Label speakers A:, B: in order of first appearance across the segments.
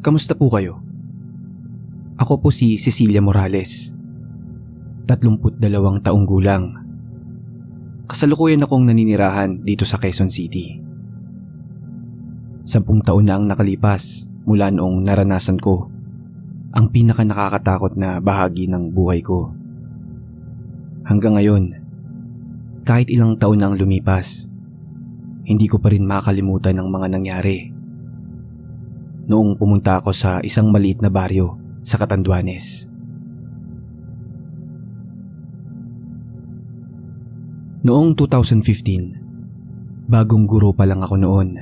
A: Kamusta po kayo? Ako po si Cecilia Morales, 32 taong gulang. Kasalukuyan akong naninirahan dito sa Quezon City. 10 taon na ang nakalipas mula noong naranasan ko ang pinaka nakakatakot na bahagi ng buhay ko. Hanggang ngayon, kahit ilang taon na ang lumipas, hindi ko pa rin makalimutan ang mga nangyari. Noong pumunta ako sa isang maliit na baryo sa Catanduanes. Noong 2015, bagong guro pa lang ako noon,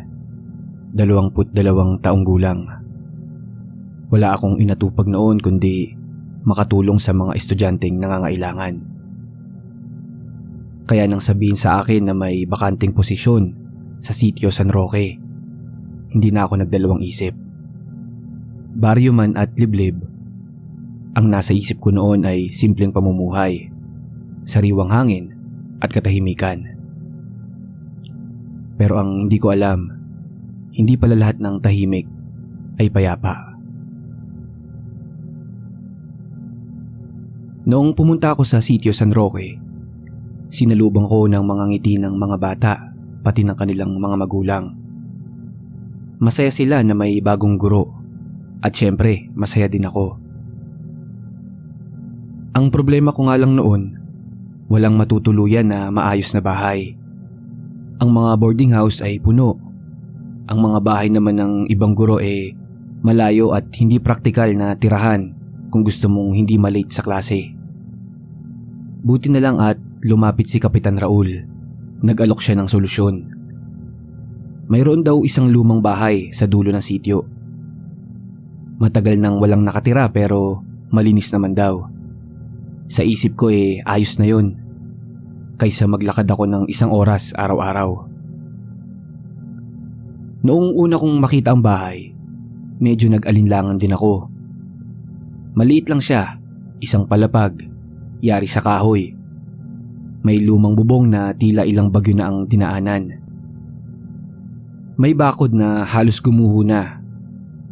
A: 22 taong gulang. Wala akong inatupag noon kundi makatulong sa mga estudyanteng nangangailangan. Kaya nang sabihin sa akin na may bakanting posisyon sa sitio San Roque, hindi na ako nagdalawang isip. Baryo man at liblib, ang nasa isip ko noon ay simpleng pamumuhay, sariwang hangin at katahimikan. Pero ang hindi ko alam, hindi pala lahat ng tahimik ay payapa. Noong pumunta ako sa sitio San Roque, sinalubong ko ng mga ngiti ng mga bata pati ng kanilang mga magulang. Masaya sila na may bagong guro. At syempre, masaya din ako. Ang problema ko nga lang noon, walang matutuluyan na maayos na bahay. Ang mga boarding house ay puno. Ang mga bahay naman ng ibang guro malayo at hindi praktikal na tirahan kung gusto mong hindi malate sa klase. Buti na lang at lumapit si Kapitan Raul. Nag-alok siya ng solusyon. Mayroon daw isang lumang bahay sa dulo ng sitio. Matagal nang walang nakatira pero malinis naman daw. Sa isip ko ayos na yon, kaysa maglakad ako ng 1 oras araw-araw. Noong una kong makita ang bahay, medyo nag-alinlangan din ako. Maliit lang siya, isang palapag, yari sa kahoy. May lumang bubong na tila ilang bagyo na ang dinaanan. May bakod na halos gumuho na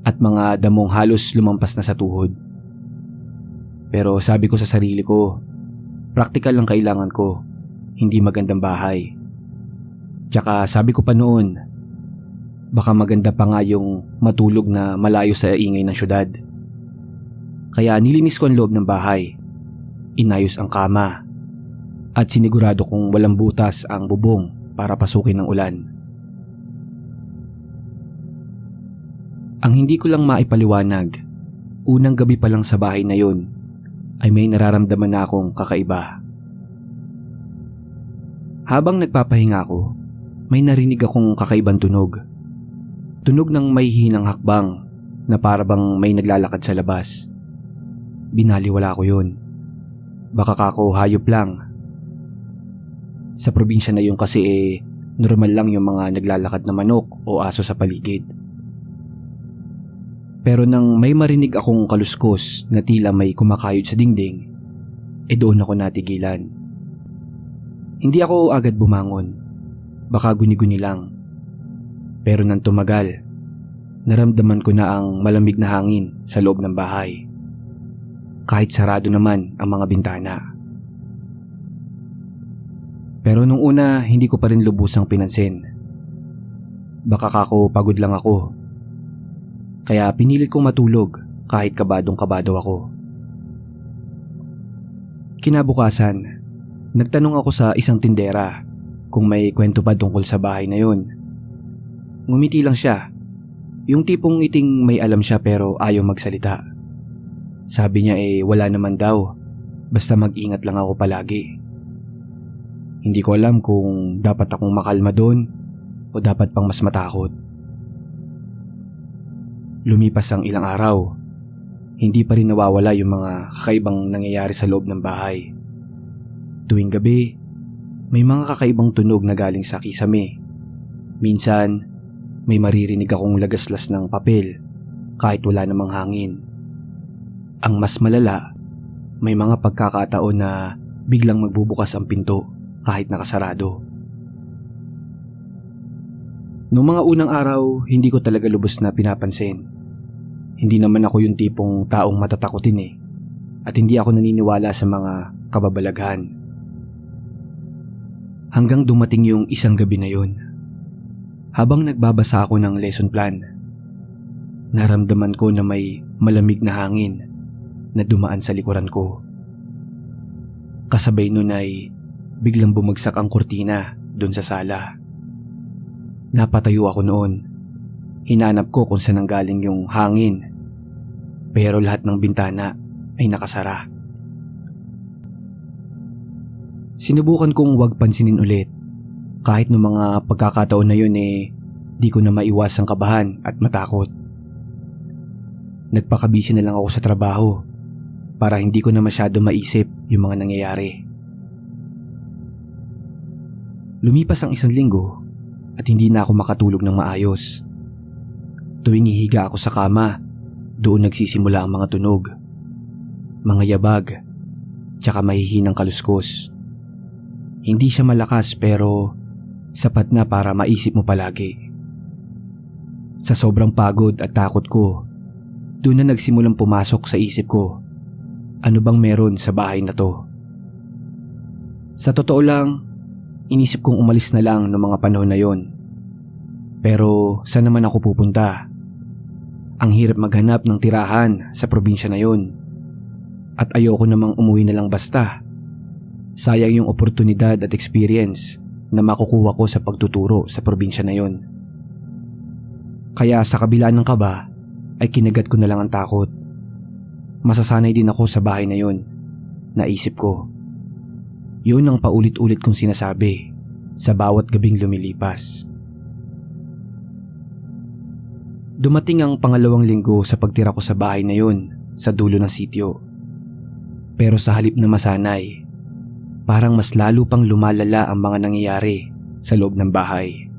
A: at mga damong halos lumampas na sa tuhod. Pero sabi ko sa sarili ko, praktikal lang kailangan ko, hindi magandang bahay. Tsaka sabi ko pa noon, baka maganda pa nga yung matulog na malayo sa ingay ng syudad. Kaya nilinis ko ang loob ng bahay, inayos ang kama, at sinigurado kong walang butas ang bubong para pasukin ng ulan. Ang hindi ko lang maipaliwanag, unang gabi pa lang sa bahay na yun, ay may nararamdaman na akong kakaiba. Habang nagpapahinga ako, may narinig akong kakaibang tunog. Tunog ng may hinang hakbang na parabang may naglalakad sa labas. Binaliwala ko yun. Baka kako hayop lang. Sa probinsya na yun kasi normal lang yung mga naglalakad na manok o aso sa paligid. Pero nang may marinig akong kaluskos na tila may kumakayod sa dingding, doon ako natigilan. Hindi ako agad bumangon. Baka guni-guni lang. Pero nang tumagal, naramdaman ko na ang malamig na hangin sa loob ng bahay. Kahit sarado naman ang mga bintana. Pero nung una, hindi ko pa rin lubusang pinansin. Baka kako pagod lang ako. Kaya pinilit kong matulog kahit kabadong-kabado ako. Kinabukasan, nagtanong ako sa isang tindera kung may kwento pa tungkol sa bahay na yun. Ngumiti lang siya, yung tipong ngiting may alam siya pero ayaw magsalita. Sabi niya wala naman daw, basta mag-ingat lang ako palagi. Hindi ko alam kung dapat akong makalma doon o dapat pang mas matakot. Lumipas ang ilang araw, hindi pa rin nawawala yung mga kakaibang nangyayari sa loob ng bahay. Tuwing gabi, may mga kakaibang tunog na galing sa kisame. Minsan, may maririnig akong lagaslas ng papel kahit wala namang hangin. Ang mas malala, may mga pagkakataon na biglang magbubukas ang pinto kahit nakasarado. Noong mga unang araw, hindi ko talaga lubos na pinapansin. Hindi naman ako yung tipong taong matatakotin eh. At hindi ako naniniwala sa mga kababalaghan. Hanggang dumating yung isang gabi na yun. Habang nagbabasa ako ng lesson plan, naramdaman ko na may malamig na hangin na dumaan sa likuran ko. Kasabay nun ay biglang bumagsak ang kurtina dun sa sala. Napatayo ako noon. Hinanap ko kung saan nanggaling yung hangin. Pero lahat ng bintana ay nakasara. Sinubukan kong wag pansinin ulit. Kahit noong mga pagkakataon na yun di ko na maiwasang kabahan at matakot. Nagpakabisi na lang ako sa trabaho para hindi ko na masyado maisip yung mga nangyayari. Lumipas ang 1 linggo at hindi na ako makatulog ng maayos. Tuwing hihiga ako sa kama, doon nagsisimula ang mga tunog. Mga yabag, tsaka mahihinang kaluskos. Hindi siya malakas pero sapat na para maisip mo palagi. Sa sobrang pagod at takot ko, doon na nagsimulang pumasok sa isip ko, ano bang meron sa bahay na to? Sa totoo lang, inisip kong umalis na lang noong mga panahon na yon. Pero saan naman ako pupunta? Ang hirap maghanap ng tirahan sa probinsya na yon. At ayoko namang umuwi na lang basta. Sayang yung oportunidad at experience na makukuha ko sa pagtuturo sa probinsya na yon. Kaya sa kabila ng kaba ay kinagat ko na lang ang takot. Masasanay din ako sa bahay na yon, naisip ko. Yun ang paulit-ulit kong sinasabi sa bawat gabing lumilipas. Dumating ang 2 linggo sa pagtira ko sa bahay na yun sa dulo ng sitio. Pero sa halip na masanay, parang mas lalo pang lumalala ang mga nangyayari sa loob ng bahay.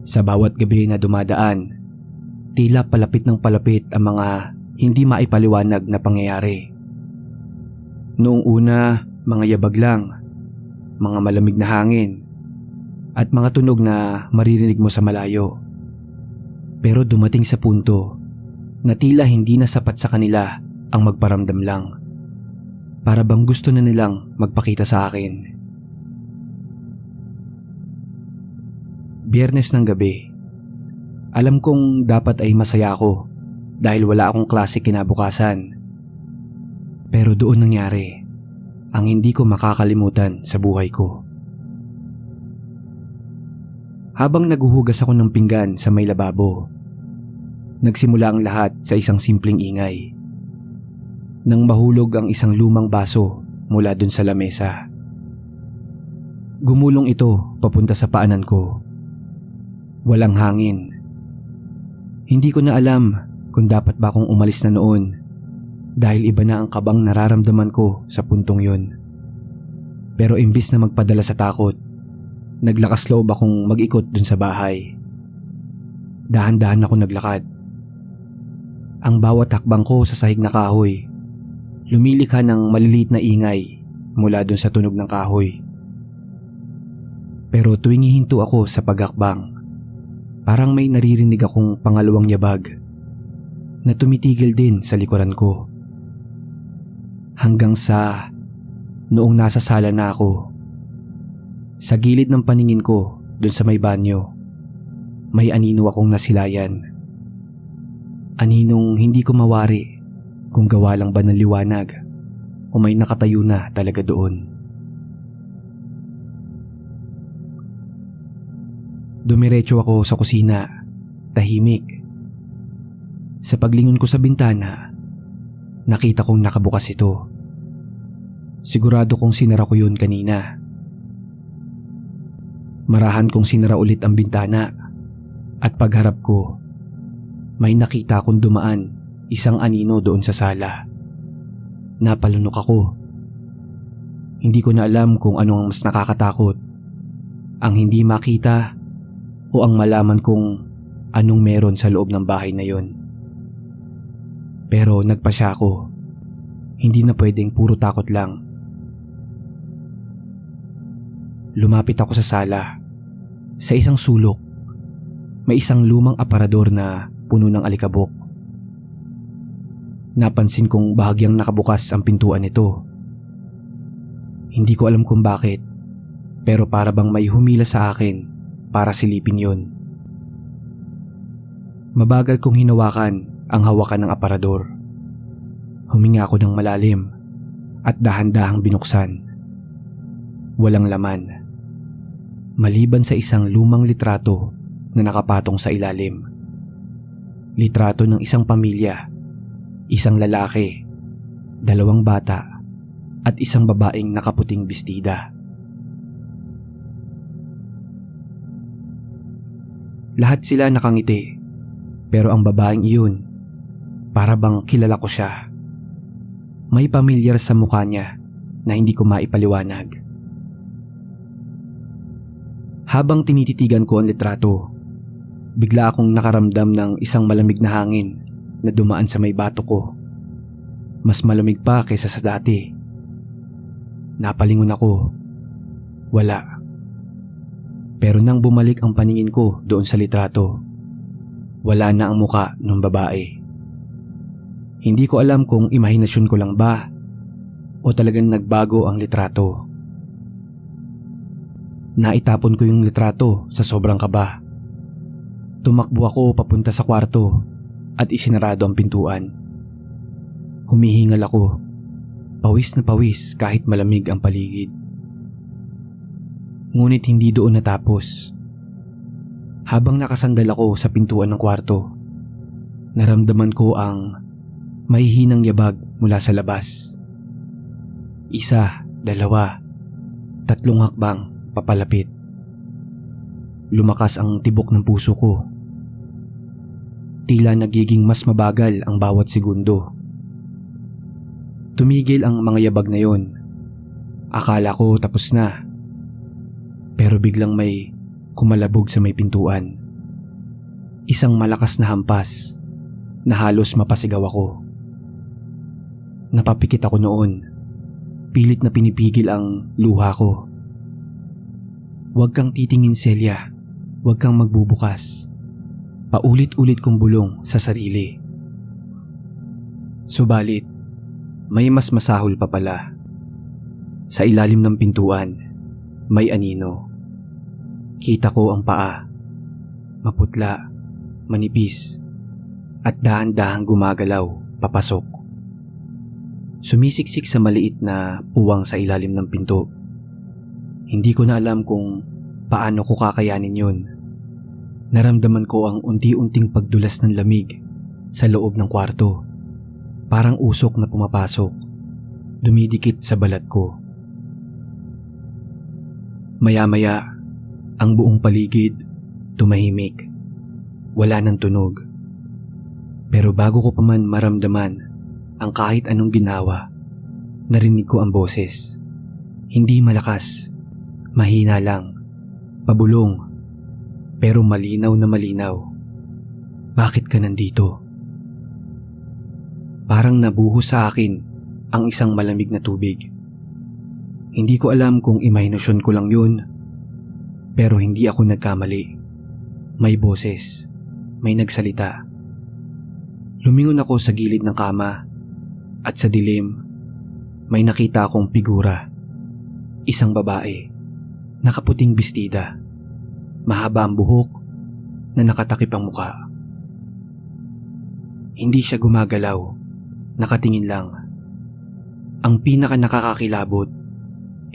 A: Sa bawat gabi na dumadaan, tila palapit ng palapit ang mga hindi maipaliwanag na pangyayari. Noong una, mga yabag lang, mga malamig na hangin, at mga tunog na maririnig mo sa malayo. Pero dumating sa punto na tila hindi na sapat sa kanila ang magparamdam lang. Para bang gusto na nilang magpakita sa akin. Biyernes ng gabi. Alam kong dapat ay masaya ako dahil wala akong klase kinabukasan. Pero doon nangyari ang hindi ko makakalimutan sa buhay ko. Habang naguhugas ako ng pinggan sa may lababo, nagsimula ang lahat sa isang simpleng ingay. Nang mahulog ang isang lumang baso mula dun sa lamesa. Gumulong ito papunta sa paanan ko. Walang hangin. Hindi ko na alam kung dapat ba akong umalis na noon dahil iba na ang kabang nararamdaman ko sa puntong yun. Pero imbis na magpadala sa takot, naglakas loob akong mag-ikot dun sa bahay. Dahan-dahan ako naglakad. Ang bawat hakbang ko sa sahig na kahoy, lumilikha ng maliliit na ingay mula dun sa tunog ng kahoy. Pero tuwing hihinto ako sa paghakbang, parang may naririnig akong pangalawang yabag na tumitigil din sa likuran ko. Hanggang sa noong nasa sala na ako, sa gilid ng paningin ko dun sa may banyo, may anino akong nasilayan. Aninong hindi ko mawari kung gawa lang ba ng liwanag o may nakatayo na talaga doon. Dumiretso ako sa kusina, tahimik. Sa paglingon ko sa bintana, nakita kong nakabukas ito. Sigurado kong sinara ko yun kanina. Marahan kong sinara ulit ang bintana at pagharap ko, may nakita akong dumaan isang anino doon sa sala. Napalunok ako. Hindi ko na alam kung ano ang mas nakakatakot, ang hindi makita o ang malaman kung anong meron sa loob ng bahay na yon. Pero nagpasya ako. Hindi na pwedeng puro takot lang. Lumapit ako sa sala. Sa isang sulok, may isang lumang aparador na puno ng alikabok. Napansin kong bahagyang nakabukas ang pintuan nito. Hindi ko alam kung bakit, pero para bang may humila sa akin para silipin yun. Mabagal kong hinawakan ang hawakan ng aparador. Huminga ako ng malalim at dahan-dahang binuksan. Walang laman, maliban sa isang lumang litrato na nakapatong sa ilalim. Litrato ng isang pamilya, isang lalaki, 2 bata, at isang babaeng nakaputing bestida. Lahat sila nakangiti, pero ang babaeng iyon, para bang kilala ko siya. May pamilyar sa mukha niya na hindi ko maipaliwanag. Habang tinititigan ko ang litrato, bigla akong nakaramdam ng isang malamig na hangin na dumaan sa may bato ko. Mas malamig pa kaysa sa dati. Napalingon ako. Wala. Pero nang bumalik ang paningin ko doon sa litrato, wala na ang muka ng babae. Hindi ko alam kung imahinasyon ko lang ba o talagang nagbago ang litrato. Naitapon ko yung litrato sa sobrang kaba. Tumakbo ako papunta sa kwarto at isinarado ang pintuan. Humihingal ako, pawis na pawis kahit malamig ang paligid. Ngunit hindi doon natapos. Habang nakasandal ako sa pintuan ng kwarto, naramdaman ko ang mahihinang yabag mula sa labas. 1, 2, 3 hakbang papalapit. Lumakas ang tibok ng puso ko. Tila nagiging mas mabagal ang bawat segundo. Tumigil ang mga yabag na yon. Akala ko tapos na. Pero biglang may kumalabog sa may pintuan. Isang malakas na hampas na halos mapasigaw ako. Napapikit ako noon. Pilit na pinipigil ang luha ko. Huwag kang titingin, Celia. Huwag kang magbubukas. Paulit-ulit kong bulong sa sarili. Subalit, may mas masahol pa pala. Sa ilalim ng pintuan, may anino. Kita ko ang paa. Maputla, manipis, at dahan-dahang gumagalaw papasok. Sumisiksik sa maliit na puwang sa ilalim ng pinto. Hindi ko na alam kung paano ko kakayanin yun. Naramdaman ko ang unti-unting pagdulas ng lamig sa loob ng kwarto. Parang usok na pumapasok, dumidikit sa balat ko. Maya-maya, ang buong paligid tumahimik. Wala nang tunog. Pero bago ko pa man maramdaman ang kahit anong ginawa, narinig ko ang boses. Hindi malakas, mahina lang, pabulong, pero malinaw na malinaw. Bakit ka nandito? Parang nabuhos sa akin ang isang malamig na tubig. Hindi ko alam kung imahinasyon ko lang yun, pero hindi ako nagkamali. May boses, may nagsalita. Lumingon ako sa gilid ng kama at sa dilim, may nakita akong figura. Isang babae, nakaputing bestida. Mahaba ang buhok na nakatakip ang muka. Hindi siya gumagalaw, nakatingin lang. Ang pinaka nakakakilabot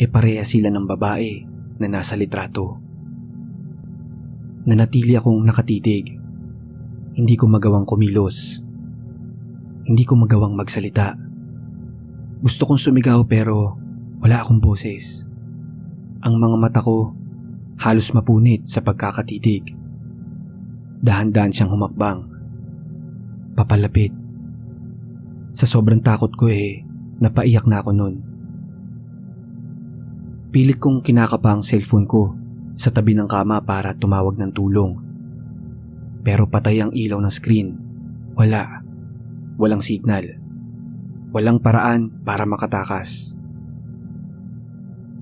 A: pareha sila ng babae na nasa litrato. Nanatili akong nakatitig. Hindi ko magawang kumilos. Hindi ko magawang magsalita. Gusto kong sumigaw pero wala akong boses. Ang mga mata ko halos mapunit sa pagkakatitig. Dahan-dahan siyang humakbang. Papalapit. Sa sobrang takot ko napaiyak na ako nun. Pilit kong kinakapa ang cellphone ko sa tabi ng kama para tumawag ng tulong. Pero patay ang ilaw ng screen. Wala. Walang signal. Walang paraan para makatakas.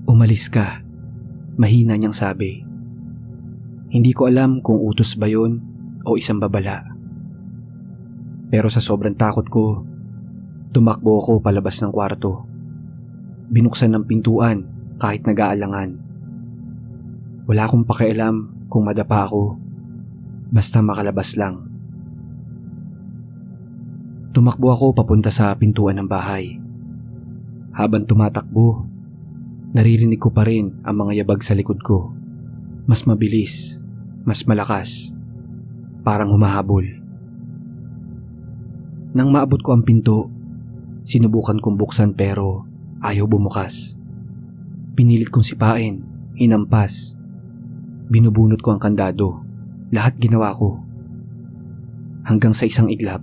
A: Umalis ka. Mahina niyang sabi. Hindi ko alam kung utos ba yun o isang babala. Pero sa sobrang takot ko, Tumakbo ako palabas ng kwarto. Binuksan ng pintuan kahit nag-aalangan. Wala akong pakialam kung madapa ako. Basta makalabas lang. Tumakbo ako papunta sa pintuan ng bahay. Habang tumatakbo, naririnig ko pa rin ang mga yabag sa likod ko. Mas mabilis, mas malakas, parang humahabol. Nang maabot ko ang pinto, sinubukan kong buksan pero ayaw bumukas. Pinilit kong sipain, hinampas. Binubunot ko ang kandado. Lahat ginawa ko. Hanggang sa isang iglap,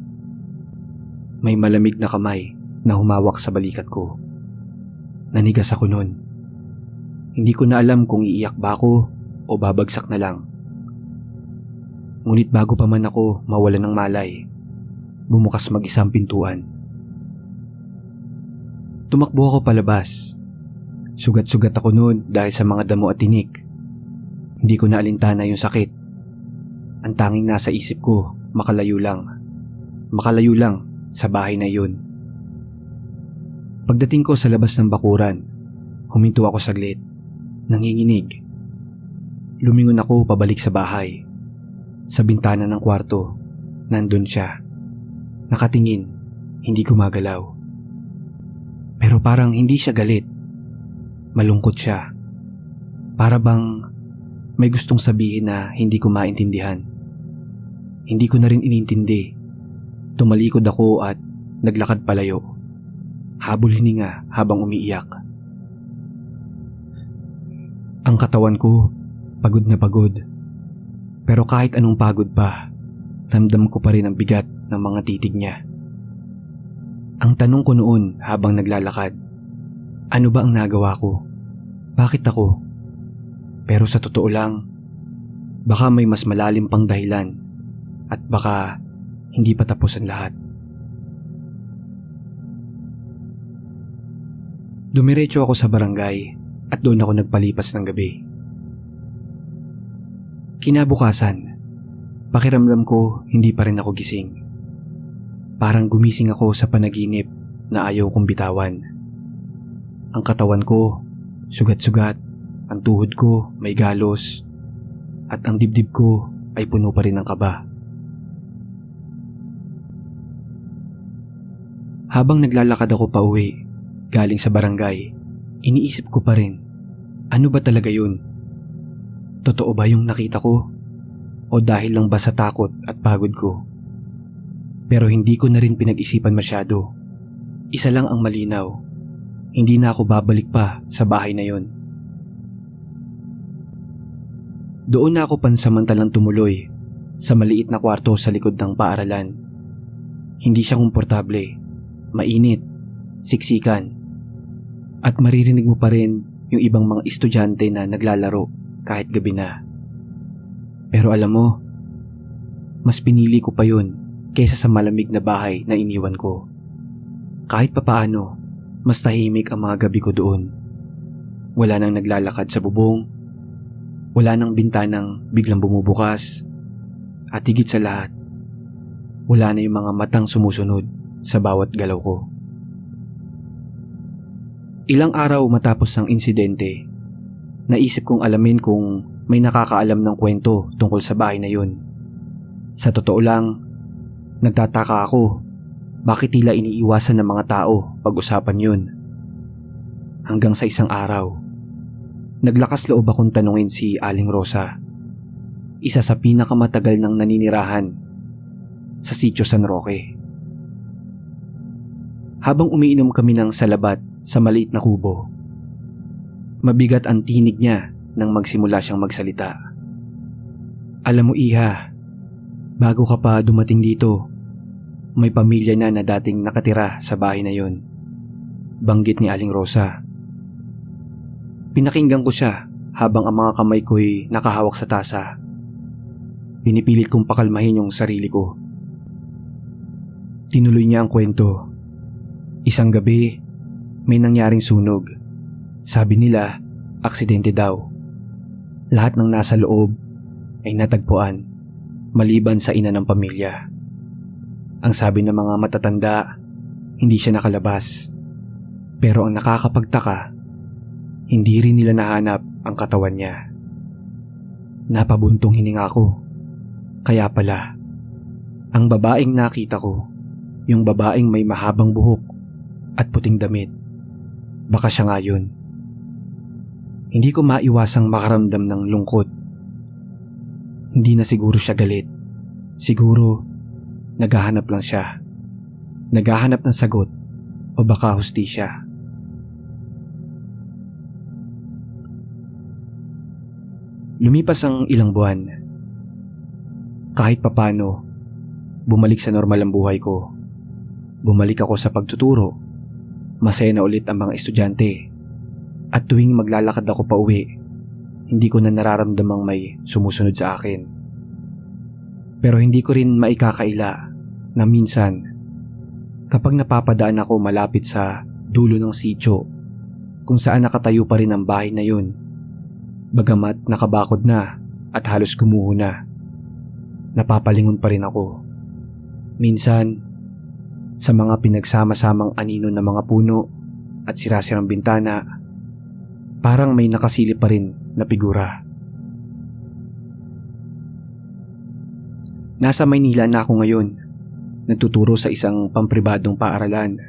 A: may malamig na kamay na humawak sa balikat ko. Nanigas ako nun. Hindi ko na alam kung iiyak ba ako o babagsak na lang. Ngunit bago pa man ako mawalan ng malay, bumukas mag-isang pintuan. Tumakbo ako palabas. Sugat-sugat ako noon dahil sa mga damo at tinik. Hindi ko na alintana yung sakit. Ang tanging nasa isip ko, makalayo lang. Makalayo lang sa bahay na yun. Pagdating ko sa labas ng bakuran, huminto ako saglit. Nanginginig. Lumingon ako pabalik sa bahay. Sa bintana ng kwarto, nandun siya. Nakatingin, hindi gumagalaw. Pero parang hindi siya galit. Malungkot siya. Para bang may gustong sabihin na hindi ko maintindihan. Hindi ko na rin inintindi. Tumalikod ako at naglakad palayo. Habol hininga habang umiiyak. Ang katawan ko, pagod na pagod. Pero kahit anong pagod pa, ramdam ko pa rin ang bigat ng mga titig niya. Ang tanong ko noon habang naglalakad, ano ba ang nagawa ko? Bakit ako? Pero sa totoo lang, baka may mas malalim pang dahilan at baka hindi pa tapos ang lahat. Dumiretso ako sa barangay at doon ako nagpalipas ng gabi. Kinabukasan, pakiramdam ko hindi pa rin ako gising. Parang gumising ako sa panaginip na ayaw kong bitawan. Ang katawan ko, sugat-sugat, ang tuhod ko may galos, at ang dibdib ko ay puno pa rin ng kaba. Habang naglalakad ako pa uwi, galing sa barangay, iniisip ko pa rin, ano ba talaga yun? Totoo ba yung nakita ko? O dahil lang ba sa takot at pagod ko? Pero hindi ko na rin pinag-isipan masyado. Isa lang ang malinaw, hindi na ako babalik pa sa bahay na yon. Doon na ako pansamantalang tumuloy sa maliit na kwarto sa likod ng paaralan. Hindi siya komportable, mainit, siksikan, at maririnig mo pa rin yung ibang mga estudyante na naglalaro kahit gabi na. Pero alam mo, mas pinili ko pa yun kaysa sa malamig na bahay na iniwan ko. Kahit papaano, mas tahimik ang mga gabi ko doon. Wala nang naglalakad sa bubong, wala nang bintanang biglang bumubukas, at higit sa lahat, wala na yung mga matang sumusunod sa bawat galaw ko. Ilang araw matapos ang insidente, naisip kong alamin kung may nakakaalam ng kwento tungkol sa bahay na yun. Sa totoo lang, nagtataka ako bakit nila iniiwasan ng mga tao pag-usapan yun. Hanggang sa isang araw, naglakas loob akong tanungin si Aling Rosa, isa sa pinakamatagal ng naninirahan sa Sitio San Roque. Habang umiinom kami ng salabat sa maliit na kubo, mabigat ang tinig niya nang magsimula siyang magsalita. Alam mo iha, bago ka pa dumating dito, may pamilya na dating nakatira sa bahay na yon. Banggit ni Aling Rosa. Pinakinggan ko siya habang ang mga kamay ko'y nakahawak sa tasa. Pinipilit kong pakalmahin yung sarili ko. Tinuloy niya ang kwento. Isang gabi, may nangyaring sunog. Sabi nila, aksidente daw. Lahat ng nasa loob ay natagpuan, maliban sa ina ng pamilya. Ang sabi ng mga matatanda, hindi siya nakalabas. Pero ang nakakapagtaka, hindi rin nila nahanap ang katawan niya. Napabuntong hininga ko. Kaya pala, ang babaeng nakita ko, yung babaeng may mahabang buhok at puting damit, baka siya nga yun. Hindi ko maiwasang makaramdam ng lungkot. Hindi na siguro siya galit. Siguro, naghahanap lang siya. Naghahanap ng sagot o baka hustisya. Lumipas ang ilang buwan. Kahit papano, bumalik sa normal ang buhay ko. Bumalik ako sa pagtuturo. Masaya na ulit ang mga estudyante. At tuwing maglalakad ako pa uwi, hindi ko na nararamdamang may sumusunod sa akin. Pero hindi ko rin maikakaila na minsan, kapag napapadaan ako malapit sa dulo ng sityo, kung saan nakatayo pa rin ang bahay na yun, bagamat nakabakod na at halos gumuho na, napapalingon pa rin ako. Minsan, sa mga pinagsama-samang anino ng mga puno at sirasirang bintana, parang may nakasilip pa rin na figura. Nasa Maynila na ako ngayon. Nagtuturo sa isang pampribadong paaralan.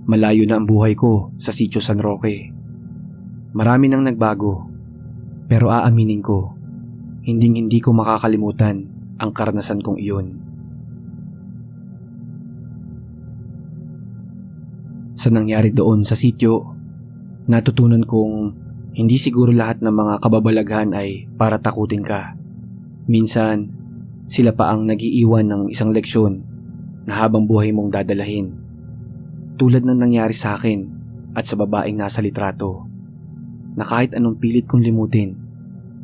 A: Malayo na ang buhay ko sa Sitio San Roque. Marami nang nagbago. Pero aaminin ko, hindi ko makakalimutan ang karanasan kong iyon. Sa nangyari doon sa sitio, natutunan kong hindi siguro lahat ng mga kababalaghan ay para takutin ka. Minsan, sila pa ang nag-iiwan ng isang leksyon na habang buhay mong dadalahin. Tulad ng nangyari sa akin at sa babaeng nasa litrato, na kahit anong pilit kong limutin,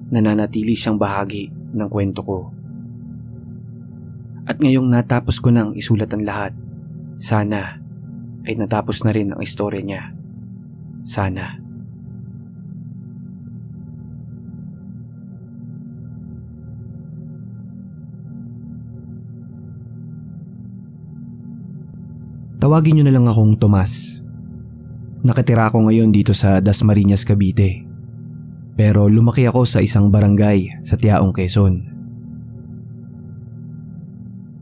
A: nananatili siyang bahagi ng kwento ko. At ngayong natapos ko nang isulat ang lahat, sana ay natapos na rin ang istorya niya. Sana. Tawagin niyo na lang akong Tomas. Nakatira ako ngayon dito sa Dasmariñas, Cavite. Pero lumaki ako sa isang barangay sa Tiaong, Quezon.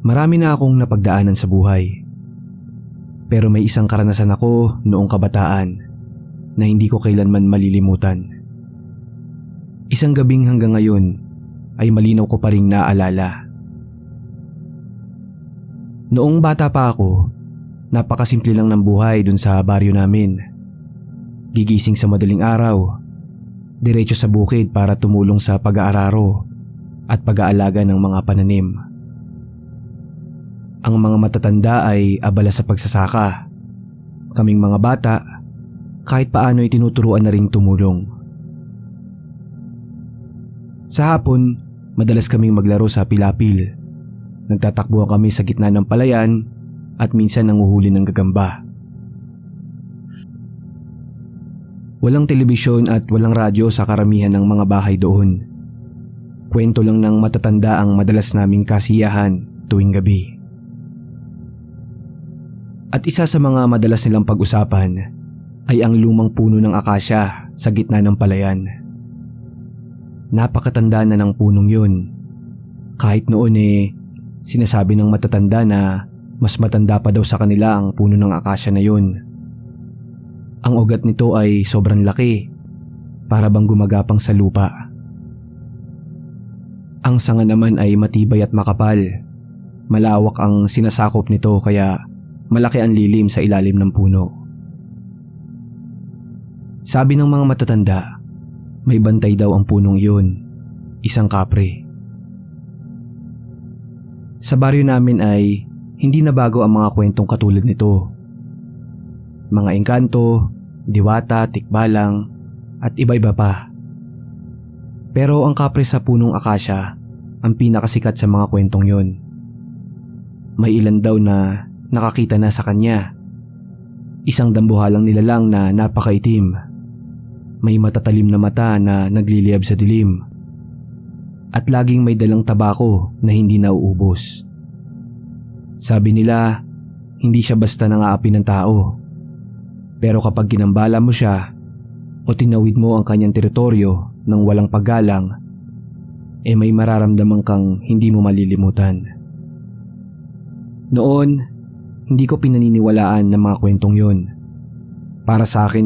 A: Marami na akong napagdaanan sa buhay. Pero may isang karanasan ako noong kabataan na hindi ko kailanman malilimutan. Isang gabing hanggang ngayon ay malinaw ko pa ring naaalala. Noong bata pa ako, napakasimple lang ng buhay dun sa baryo namin. Gigising sa madaling araw, diretso sa bukid para tumulong sa pag-aararo at pag-aalaga ng mga pananim. Ang mga matatanda ay abala sa pagsasaka. Kaming mga bata, kahit paano ay tinuturuan na ring tumulong. Sa hapon, madalas kaming maglaro sa pilapil. Nagtatakbuhan kami sa gitna ng palayan at minsan nanguhuli ng gagamba. Walang telebisyon at walang radyo sa karamihan ng mga bahay doon. Kwento lang ng matatanda ang madalas naming kasiyahan tuwing gabi. At isa sa mga madalas nilang pag-usapan ay ang lumang puno ng akasya sa gitna ng palayan. Napakatanda na ng punong yun. Kahit noon sinasabi ng matatanda na mas matanda pa daw sa kanila ang puno ng akasya na yun. Ang ugat nito ay sobrang laki, para bang gumagapang sa lupa. Ang sanga naman ay matibay at makapal. Malawak ang sinasakop nito kaya malaki ang lilim sa ilalim ng puno. Sabi ng mga matatanda, may bantay daw ang punong iyon, isang kapre. Sa baryo namin ay hindi na bago ang mga kwentong katulad nito. Mga engkanto, diwata, tikbalang, at iba-iba pa. Pero ang kapre sa punong akasya ang pinakasikat sa mga kwentong yon. May ilan daw na nakakita na sa kanya. Isang dambuhalang nilalang na napakaitim. May matatalim na mata na nagliliyab sa dilim. At laging may dalang tabako na hindi nauubos. Sabi nila, hindi siya basta nangaapi ng tao. Pero kapag ginambala mo siya o tinawid mo ang kanyang teritoryo ng walang paggalang, may mararamdaman kang hindi mo malilimutan. Noon, hindi ko pinaniniwalaan ng mga kwentong yon. Para sa akin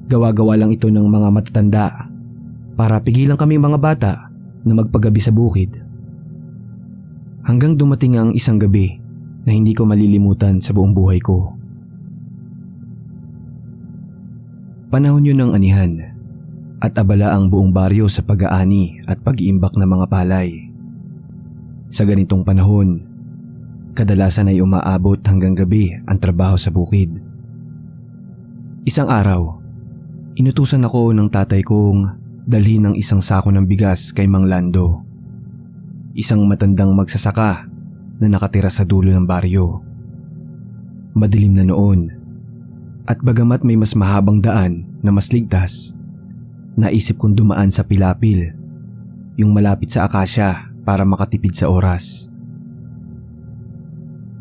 A: gawa-gawa lang ito ng mga matatanda para pigilan kami mga bata na magpagabi sa bukid. Hanggang dumating ang isang gabi na hindi ko malilimutan sa buong buhay ko. Panahon yun ng anihan at abala ang buong baryo sa pag-aani at pag-iimbak ng mga palay. Sa ganitong panahon, kadalasan ay umaabot hanggang gabi ang trabaho sa bukid. Isang araw, inutusan ako ng tatay kong dalhin ng isang sako ng bigas kay Mang Lando, isang matandang magsasaka na nakatira sa dulo ng baryo. Madilim na noon at bagamat may mas mahabang daan na mas ligtas, naisip kong dumaan sa Pilapil, yung malapit sa Akasya para makatipid sa oras.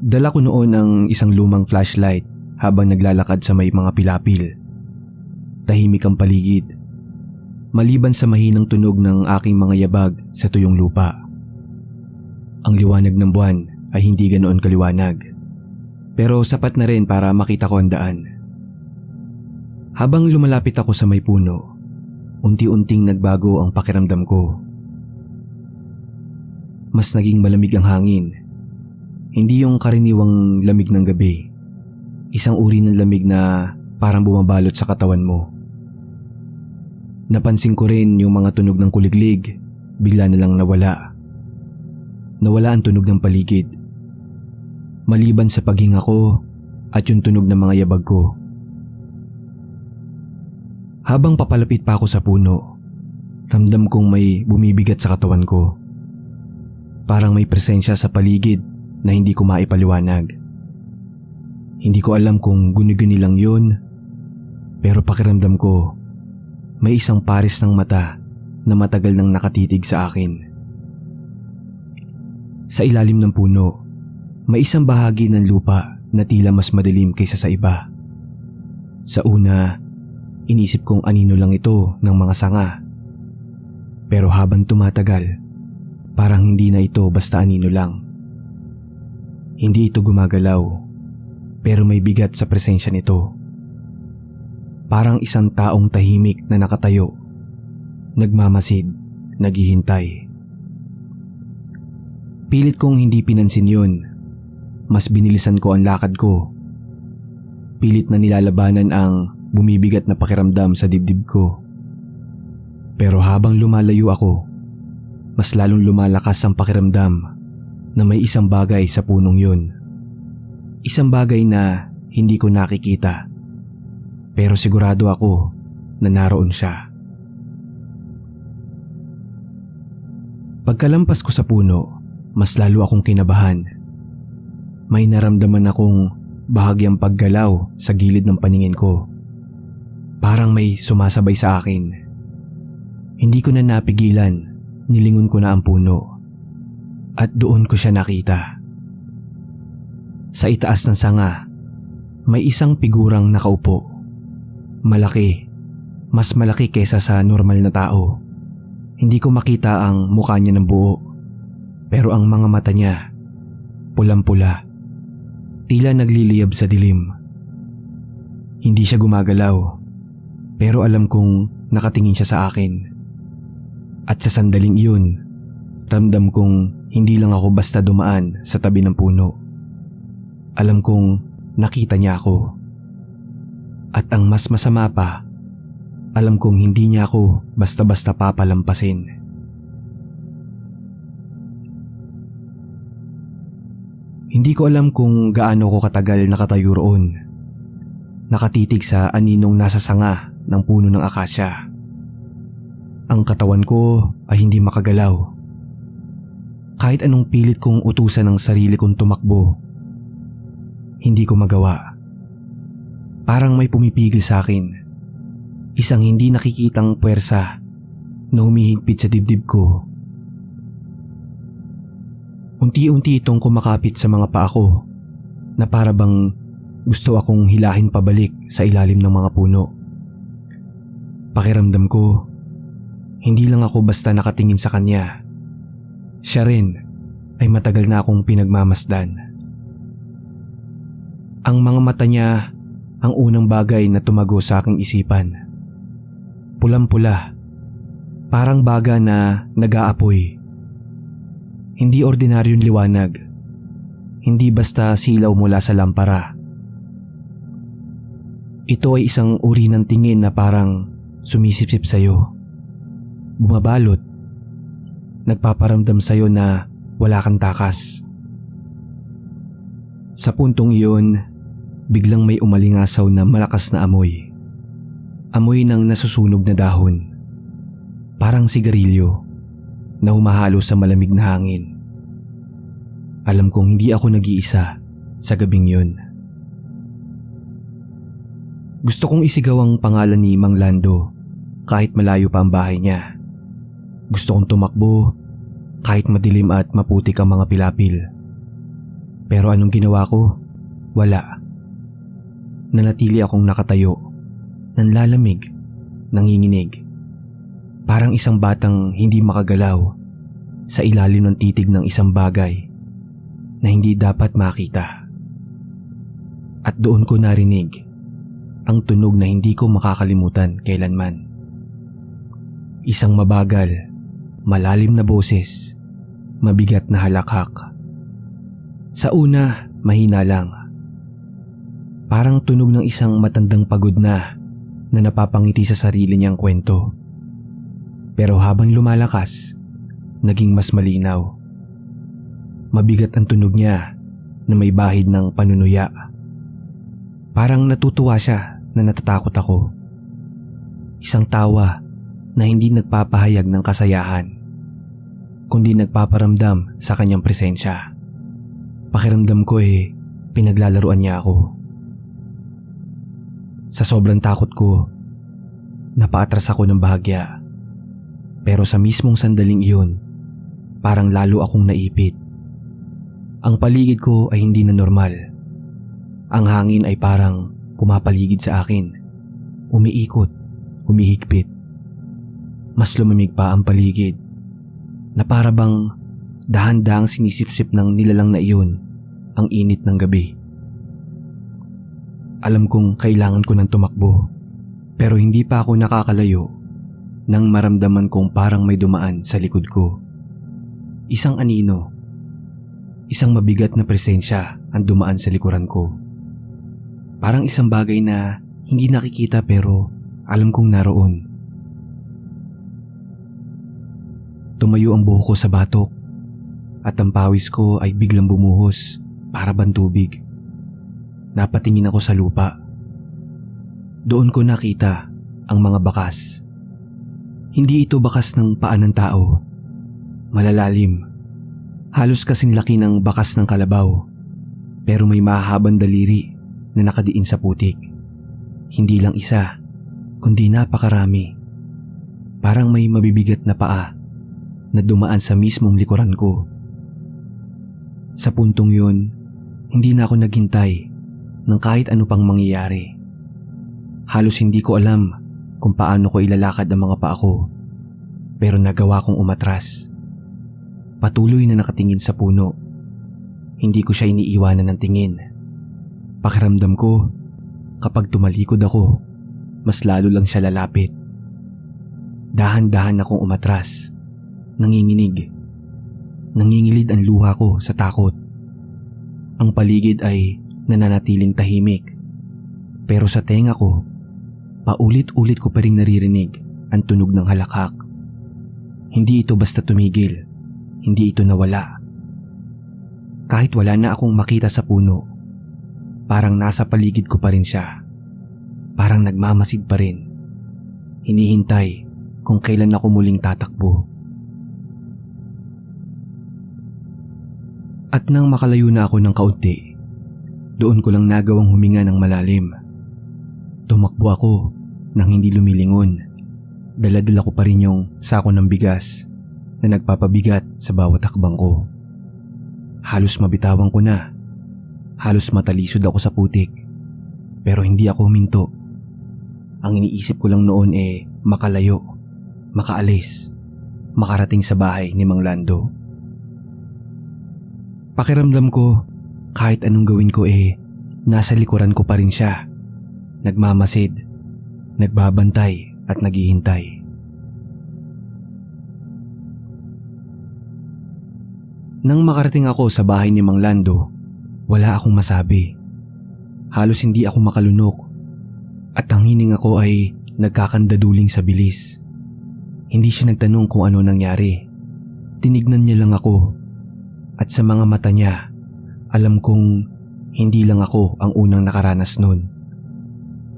A: Dala ko noon ang isang lumang flashlight habang naglalakad sa may mga pilapil. Tahimik ang paligid, maliban sa mahinang tunog ng aking mga yabag sa tuyong lupa. Ang liwanag ng buwan ay hindi ganoon kaliwanag, pero sapat na rin para makita ko ang daan. Habang lumalapit ako sa may puno, unti-unting nagbago ang pakiramdam ko. Mas naging malamig ang hangin. Hindi yung karaniwang lamig ng gabi. Isang uri ng lamig na parang bumabalot sa katawan mo. Napansin ko rin yung mga tunog ng kuliglig, bigla na lang nawala. Nawala ang tunog ng paligid. Maliban sa paghinga ko at yung tunog ng mga yabag ko. Habang papalapit pa ako sa puno, ramdam kong may bumibigat sa katawan ko. Parang may presensya sa paligid na hindi ko maipaliwanag. Hindi ko alam kung guni-guni lang yun, pero pakiramdam ko may isang pares ng mata na matagal nang nakatitig sa akin. Sa ilalim ng puno, may isang bahagi ng lupa na tila mas madilim kaysa sa iba. Sa una, inisip kong anino lang ito ng mga sanga. Pero habang tumatagal, parang hindi na ito basta anino lang. Hindi ito gumagalaw, pero may bigat sa presensya nito. Parang isang taong tahimik na nakatayo, nagmamasid, naghihintay. Pilit kong hindi pinansin yun. Mas binilisan ko ang lakad ko. Pilit na nilalabanan ang bumibigat na pakiramdam sa dibdib ko. Pero habang lumalayo ako, mas lalong lumalakas ang pakiramdam na may isang bagay sa punong yun. Isang bagay na hindi ko nakikita, pero sigurado ako na naroon siya. Pagkalampas ko sa puno, mas lalo akong kinabahan. May naramdaman akong bahagyang paggalaw sa gilid ng paningin ko. Parang may sumasabay sa akin. Hindi ko na napigilan, nilingon ko na ang puno. At doon ko siya nakita. Sa itaas ng sanga, may isang figurang nakaupo. Malaki, mas malaki kesa sa normal na tao. Hindi ko makita ang mukha niya ng buo, pero ang mga mata niya, pulang-pula, tila nagliliyab sa dilim. Hindi siya gumagalaw, pero alam kong nakatingin siya sa akin. At sa sandaling iyon, ramdam kong hindi lang ako basta dumaan sa tabi ng puno. Alam kong nakita niya ako. At ang mas masama pa, alam kong hindi niya ako basta-basta papalampasin. Hindi ko alam kung gaano ko katagal nakatayo roon, nakatitig sa aninong nasa sanga ng puno ng akasya. Ang katawan ko ay hindi makagalaw. Kahit anong pilit kong utusan ng sarili kong tumakbo, hindi ko magawa. Parang may pumipigil sa akin. Isang hindi nakikitang puwersa na humihigpit sa dibdib ko. Unti-unti itong kumakapit sa mga paa ko. na para bang gusto akong hilahin pabalik sa ilalim ng mga puno. Pakiramdam ko, hindi lang ako basta nakatingin sa kanya. Siya rin ay matagal na akong pinagmamasdan. Ang mga mata niya ang unang bagay na tumago sa aking isipan. Pulang-pula, parang baga na nag-aapoy. Hindi ordinaryong liwanag, hindi basta silaw mula sa lampara. Ito ay isang uri ng tingin na parang sumisipsip sa'yo. Bumabalot, nagpaparamdam sa'yo na wala kang takas. Sa puntong iyon, biglang may umalingasaw na malakas na amoy. Amoy ng nasusunog na dahon. Parang sigarilyo na humahalo sa malamig na hangin. Alam kong hindi ako nag-iisa sa gabing yun. Gusto kong isigaw ang pangalan ni Mang Lando kahit malayo pa ang bahay niya. Gusto kong tumakbo kahit madilim at maputik ang mga pilapil. Pero anong ginawa ko? Wala. Nanatili akong nakatayo, nanlalamig, nanginginig. Parang isang batang hindi makagalaw sa ilalim ng titig ng isang bagay na hindi dapat makita. At doon ko narinig ang tunog na hindi ko makakalimutan kailanman. Isang mabagal, malalim na boses, mabigat na halakhak. Sa una, mahina lang. Parang tunog ng isang matandang pagod na napapangiti sa sarili niyang kwento. Pero habang lumalakas, naging mas malinaw. Mabigat ang tunog niya na may bahid ng panunuya. Parang natutuwa siya na natatakot ako. Isang tawa na hindi nagpapahayag ng kasayahan, kundi nagpaparamdam sa kanyang presensya. Pakiramdam ko pinaglalaruan niya ako. Sa sobrang takot ko, napaatras ako ng bahagya. Pero sa mismong sandaling iyon, parang lalo akong naipit. Ang paligid ko ay hindi na normal. Ang hangin ay parang pumapaligid sa akin. Umiikot, humihigpit. Mas lumamig pa ang paligid na para bang dahan-dahang sinisipsip ng nilalang na iyon ang init ng gabi. Alam kong kailangan ko ng tumakbo, pero hindi pa ako nakakalayo nang maramdaman kong parang may dumaan sa likod ko. Isang anino, isang mabigat na presensya ang dumaan sa likuran ko. Parang isang bagay na hindi nakikita pero alam kong naroon. Tumayo ang buhok ko sa batok at ang pawis ko ay biglang bumuhos para bang tubig. Napatingin ako sa lupa. Doon ko nakita ang mga bakas. Hindi ito bakas ng paa ng tao. Malalalim. Halos kasing laki ng bakas ng kalabaw. Pero may mahahabang daliri na nakadiin sa putik. Hindi lang isa, kundi napakarami. Parang may mabibigat na paa na dumaan sa mismong likuran ko. Sa puntong yun, hindi na ako naghintay ng kahit ano pang mangyayari. Halos hindi ko alam kung paano ko ilalakad ang mga paa ko, pero nagawa kong umatras. Patuloy na nakatingin sa puno. Hindi ko siya iniiwanan ng tingin. Pakiramdam ko, kapag tumalikod ako, mas lalo lang siya lalapit. Dahan-dahan akong umatras. Nanginginig. Nangingilid ang luha ko sa takot. Ang paligid ay nananatiling tahimik. Pero sa tenga ko, paulit-ulit ko pa ring naririnig ang tunog ng halakhak. Hindi ito basta tumigil. Hindi ito nawala. Kahit wala na akong makita sa puno, parang nasa paligid ko pa rin siya. Parang nagmamasid pa rin. Hinihintay kung kailan ako muling tatakbo. At nang makalayo na ako ng kaunti, doon ko lang nagawang huminga ng malalim. Tumakbo ako nang hindi lumilingon. Dala-dala ko pa rin yung sako ng bigas na nagpapabigat sa bawat hakbang ko. Halos mabitawan ko na Halos matalisod ako sa putik. Pero hindi ako huminto. Ang iniisip ko lang noon makalayo, makaalis, makarating sa bahay ni Mang Lando. Pakiramdam ko kahit anong gawin ko nasa likuran ko pa rin siya. Nagmamasid, nagbabantay at naghihintay. Nang makarating ako sa bahay ni Mang Lando, wala akong masabi. Halos hindi ako makalunok at ang hininga ko ay nagkakandaduling sa bilis. Hindi siya nagtanong kung ano nangyari. Tinignan niya lang ako at sa mga mata niya, alam kong hindi lang ako ang unang nakaranas nun.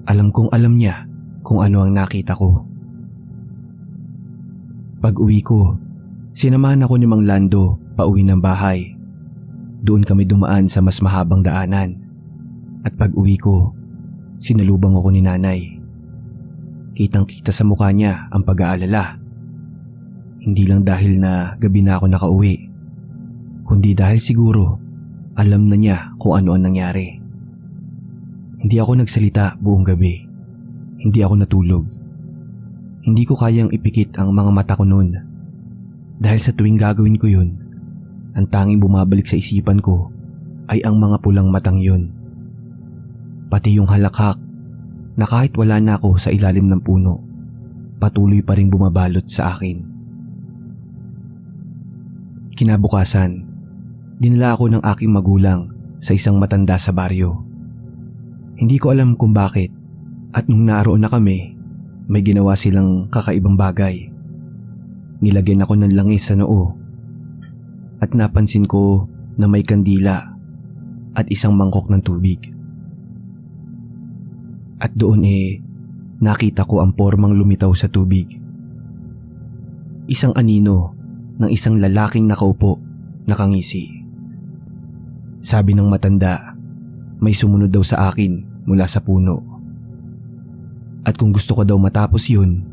A: Alam kong alam niya kung ano ang nakita ko. Pag uwi ko, sinamahan ako ni Mang Lando pauwi ng bahay. Doon kami dumaan sa mas mahabang daanan. At pag uwi ko, sinalubang ako ni nanay. Kitang-kita sa mukha niya ang pag-aalala. Hindi lang dahil na gabi na ako nakauwi, kundi dahil siguro alam na niya kung ano ang nangyari. Hindi ako nagsalita buong gabi. Hindi ako natulog. Hindi ko kayang ipikit ang mga mata ko noon. Dahil sa tuwing gagawin ko yun, ang tanging bumabalik sa isipan ko ay ang mga pulang matang yun. Pati yung halakhak na kahit wala na ako sa ilalim ng puno, patuloy pa rin bumabalot sa akin. Kinabukasan, dinala ako ng aking magulang sa isang matanda sa baryo. Hindi ko alam kung bakit at nung naroon na kami, may ginawa silang kakaibang bagay. Nilagyan ako ng langis sa noo at napansin ko na may kandila at isang mangkok ng tubig. At doon nakita ko ang pormang lumitaw sa tubig. Isang anino ng isang lalaking nakaupo, nakangisi. Sabi ng matanda, may sumunod daw sa akin mula sa puno. At kung gusto ko daw matapos yun,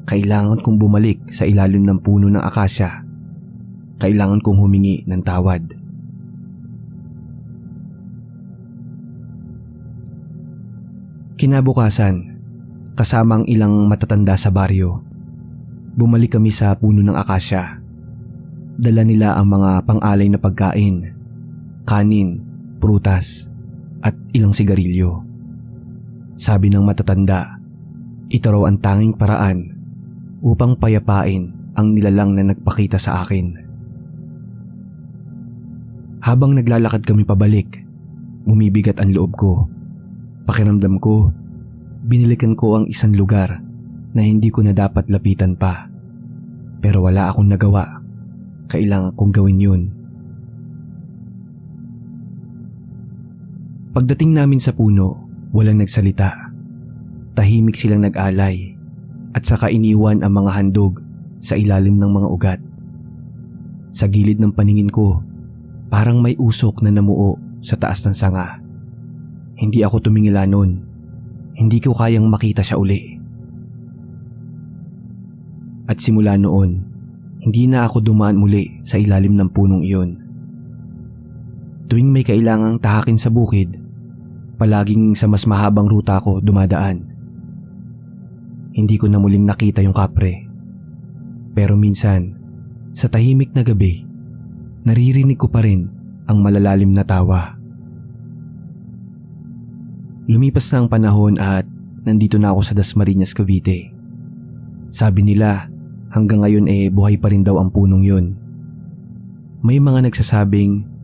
A: kailangan kong bumalik sa ilalim ng puno ng akasya. Kailangan kong humingi ng tawad. Kinabukasan, kasama ang ilang matatanda sa baryo, bumalik kami sa puno ng akasya. Dala nila ang mga pang-alay na pagkain, kanin, prutas, at ilang sigarilyo. Sabi ng matatanda, ito raw ang tanging paraan upang payapain ang nilalang na nagpakita sa akin. Habang naglalakad kami pabalik, bumibigat ang loob ko. Pakiramdam ko, binilikan ko ang isang lugar na hindi ko na dapat lapitan pa. Pero wala akong nagawa. Kailangan kong gawin yun. Pagdating namin sa puno, walang nagsalita. Tahimik silang nag-alay at saka iniwan ang mga handog sa ilalim ng mga ugat. Sa gilid ng paningin ko, parang may usok na namuo sa taas ng sanga. Hindi ako tumingila noon. Hindi ko kayang makita siya uli. At simula noon, hindi na ako dumaan muli sa ilalim ng punong iyon. Tuwing may kailangang tahakin sa bukid, palaging sa mas mahabang ruta ko dumadaan. Hindi ko na muling nakita yung kapre. Pero minsan, sa tahimik na gabi, naririnig ko pa rin ang malalalim na tawa. Lumipas na ang panahon at nandito na ako sa Dasmariñas, Cavite. Sabi nila hanggang ngayon buhay pa rin daw ang punong yun. May mga nagsasabing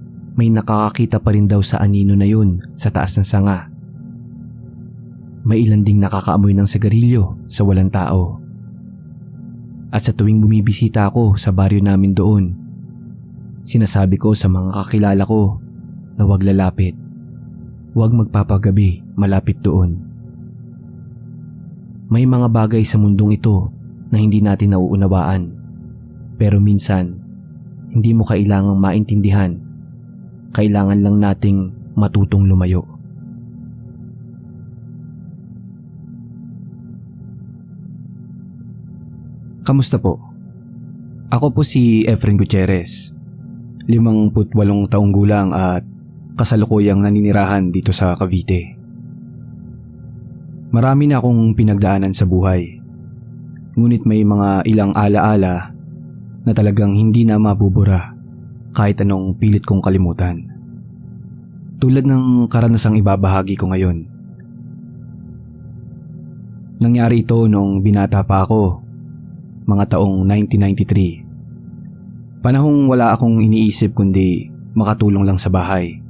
A: may nakakakita pa rin daw sa anino na yun sa taas ng sanga. May ilan ding nakakaamoy ng sigarilyo sa walang tao. At sa tuwing bumibisita ako sa baryo namin doon, sinasabi ko sa mga kakilala ko na huwag lalapit. Huwag magpapagabi malapit doon. May mga bagay sa mundong ito na hindi natin nauunawaan. Pero minsan, hindi mo kailangang maintindihan. Kailangan lang nating matutong lumayo. Kamusta po? Ako po si Efren Gutierrez, 58 taong gulang at kasalukuyang naninirahan dito sa Cavite. Marami na akong pinagdaanan sa buhay, ngunit may mga ilang alaala na talagang hindi na mabubura kahit anong pilit kong kalimutan. Tulad ng karanasang ibabahagi ko ngayon. Nangyari ito nung binata pa ako, mga taong 1993. Panahong wala akong iniisip kundi makatulong lang sa bahay.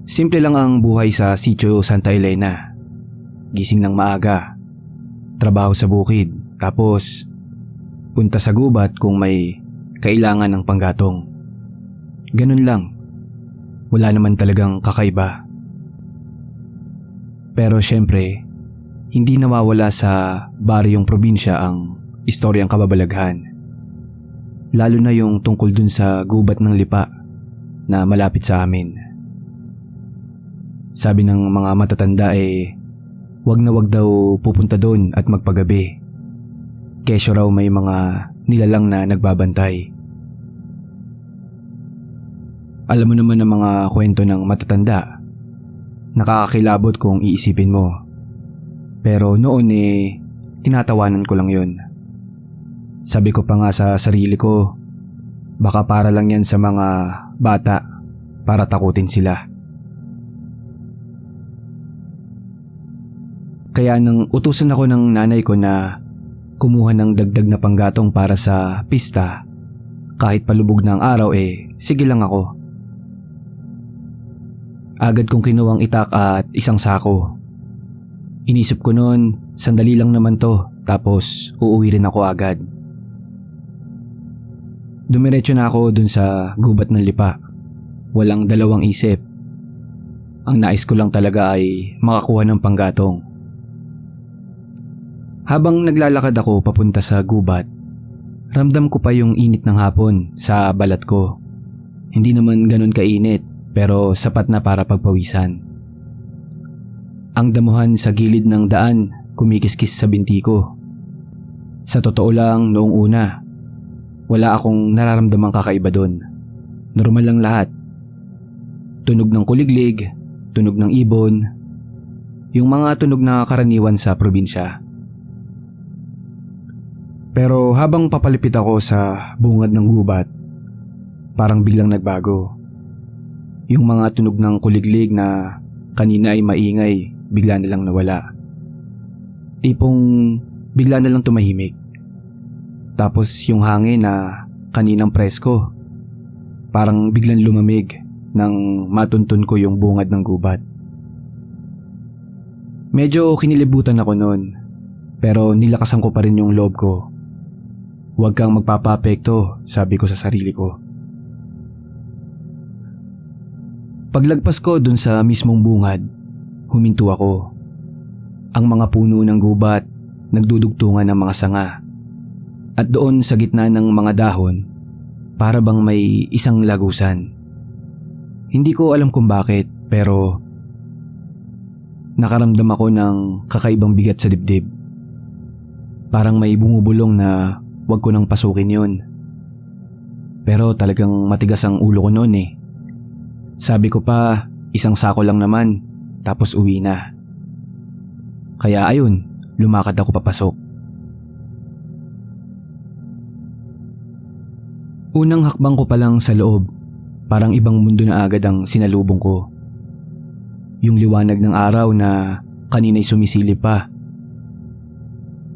A: Simple lang ang buhay sa Sitio Santa Elena. Gising ng maaga, trabaho sa bukid, tapos punta sa gubat kung may kailangan ng panggatong. Ganun lang. Wala naman talagang kakaiba. Pero syempre, hindi nawawala sa baryong probinsya ang istoryang kababalaghan. Lalo na yung tungkol dun sa gubat ng lipa na malapit sa amin. Sabi ng mga matatanda wag na wag daw pupunta doon at magpagabi. Kesyo raw may mga nilalang na nagbabantay. Alam mo naman ang mga kwento ng matatanda. Nakakakilabot kung iisipin mo. Pero noon tinatawanan ko lang yun. Sabi ko pa nga sa sarili ko, baka para lang yan sa mga bata para takutin sila. Kaya nang utusan ako ng nanay ko na kumuha ng dagdag na panggatong para sa pista, kahit palubog ng araw sige lang ako. Agad kong kinuwang itak at isang sako. Inisip ko noon, sandali lang naman to, tapos uuwi rin ako agad. Dumiretso na ako dun sa gubat ng lipa. Walang dalawang isip. Ang nais ko lang talaga ay makakuha ng panggatong. Habang naglalakad ako papunta sa gubat, ramdam ko pa yung init ng hapon sa balat ko. Hindi naman ganun kainit, pero sapat na para pagpawisan. Ang damuhan sa gilid ng daan kumikiskis sa binti ko. Sa totoo lang, noong una, wala akong nararamdamang kakaiba doon. Normal lang lahat. Tunog ng kuliglig, tunog ng ibon, yung mga tunog na karaniwan sa probinsya. Pero habang papalipit ako sa bungad ng gubat, parang biglang nagbago. Yung mga tunog ng kuliglig na kanina ay maingay, bigla na lang nawala. Tipong bigla na lang tumahimik. Tapos yung hangin na kaninang presko, parang biglang lumamig nang matuntun ko yung bungad ng gubat. Medyo kinilibutan ako noon, pero nilakasan ko pa rin yung loob ko. Huwag kang magpapapekto, sabi ko sa sarili ko. Paglagpas ko dun sa mismong bungad, huminto ako. Ang mga puno ng gubat nagdudugtungan ng mga sanga. At doon sa gitna ng mga dahon, para bang may isang lagusan. Hindi ko alam kung bakit, pero nakaramdam ako ng kakaibang bigat sa dibdib. Parang may bumubulong na wag ko nang pasukin yun. Pero talagang matigas ang ulo ko noon. Sabi ko pa, isang sako lang naman, tapos uwi na. Kaya ayun, lumakad ako papasok. Unang hakbang ko pa lang sa loob, parang ibang mundo na agad ang sinalubong ko. Yung liwanag ng araw na kanina'y sumisilip pa.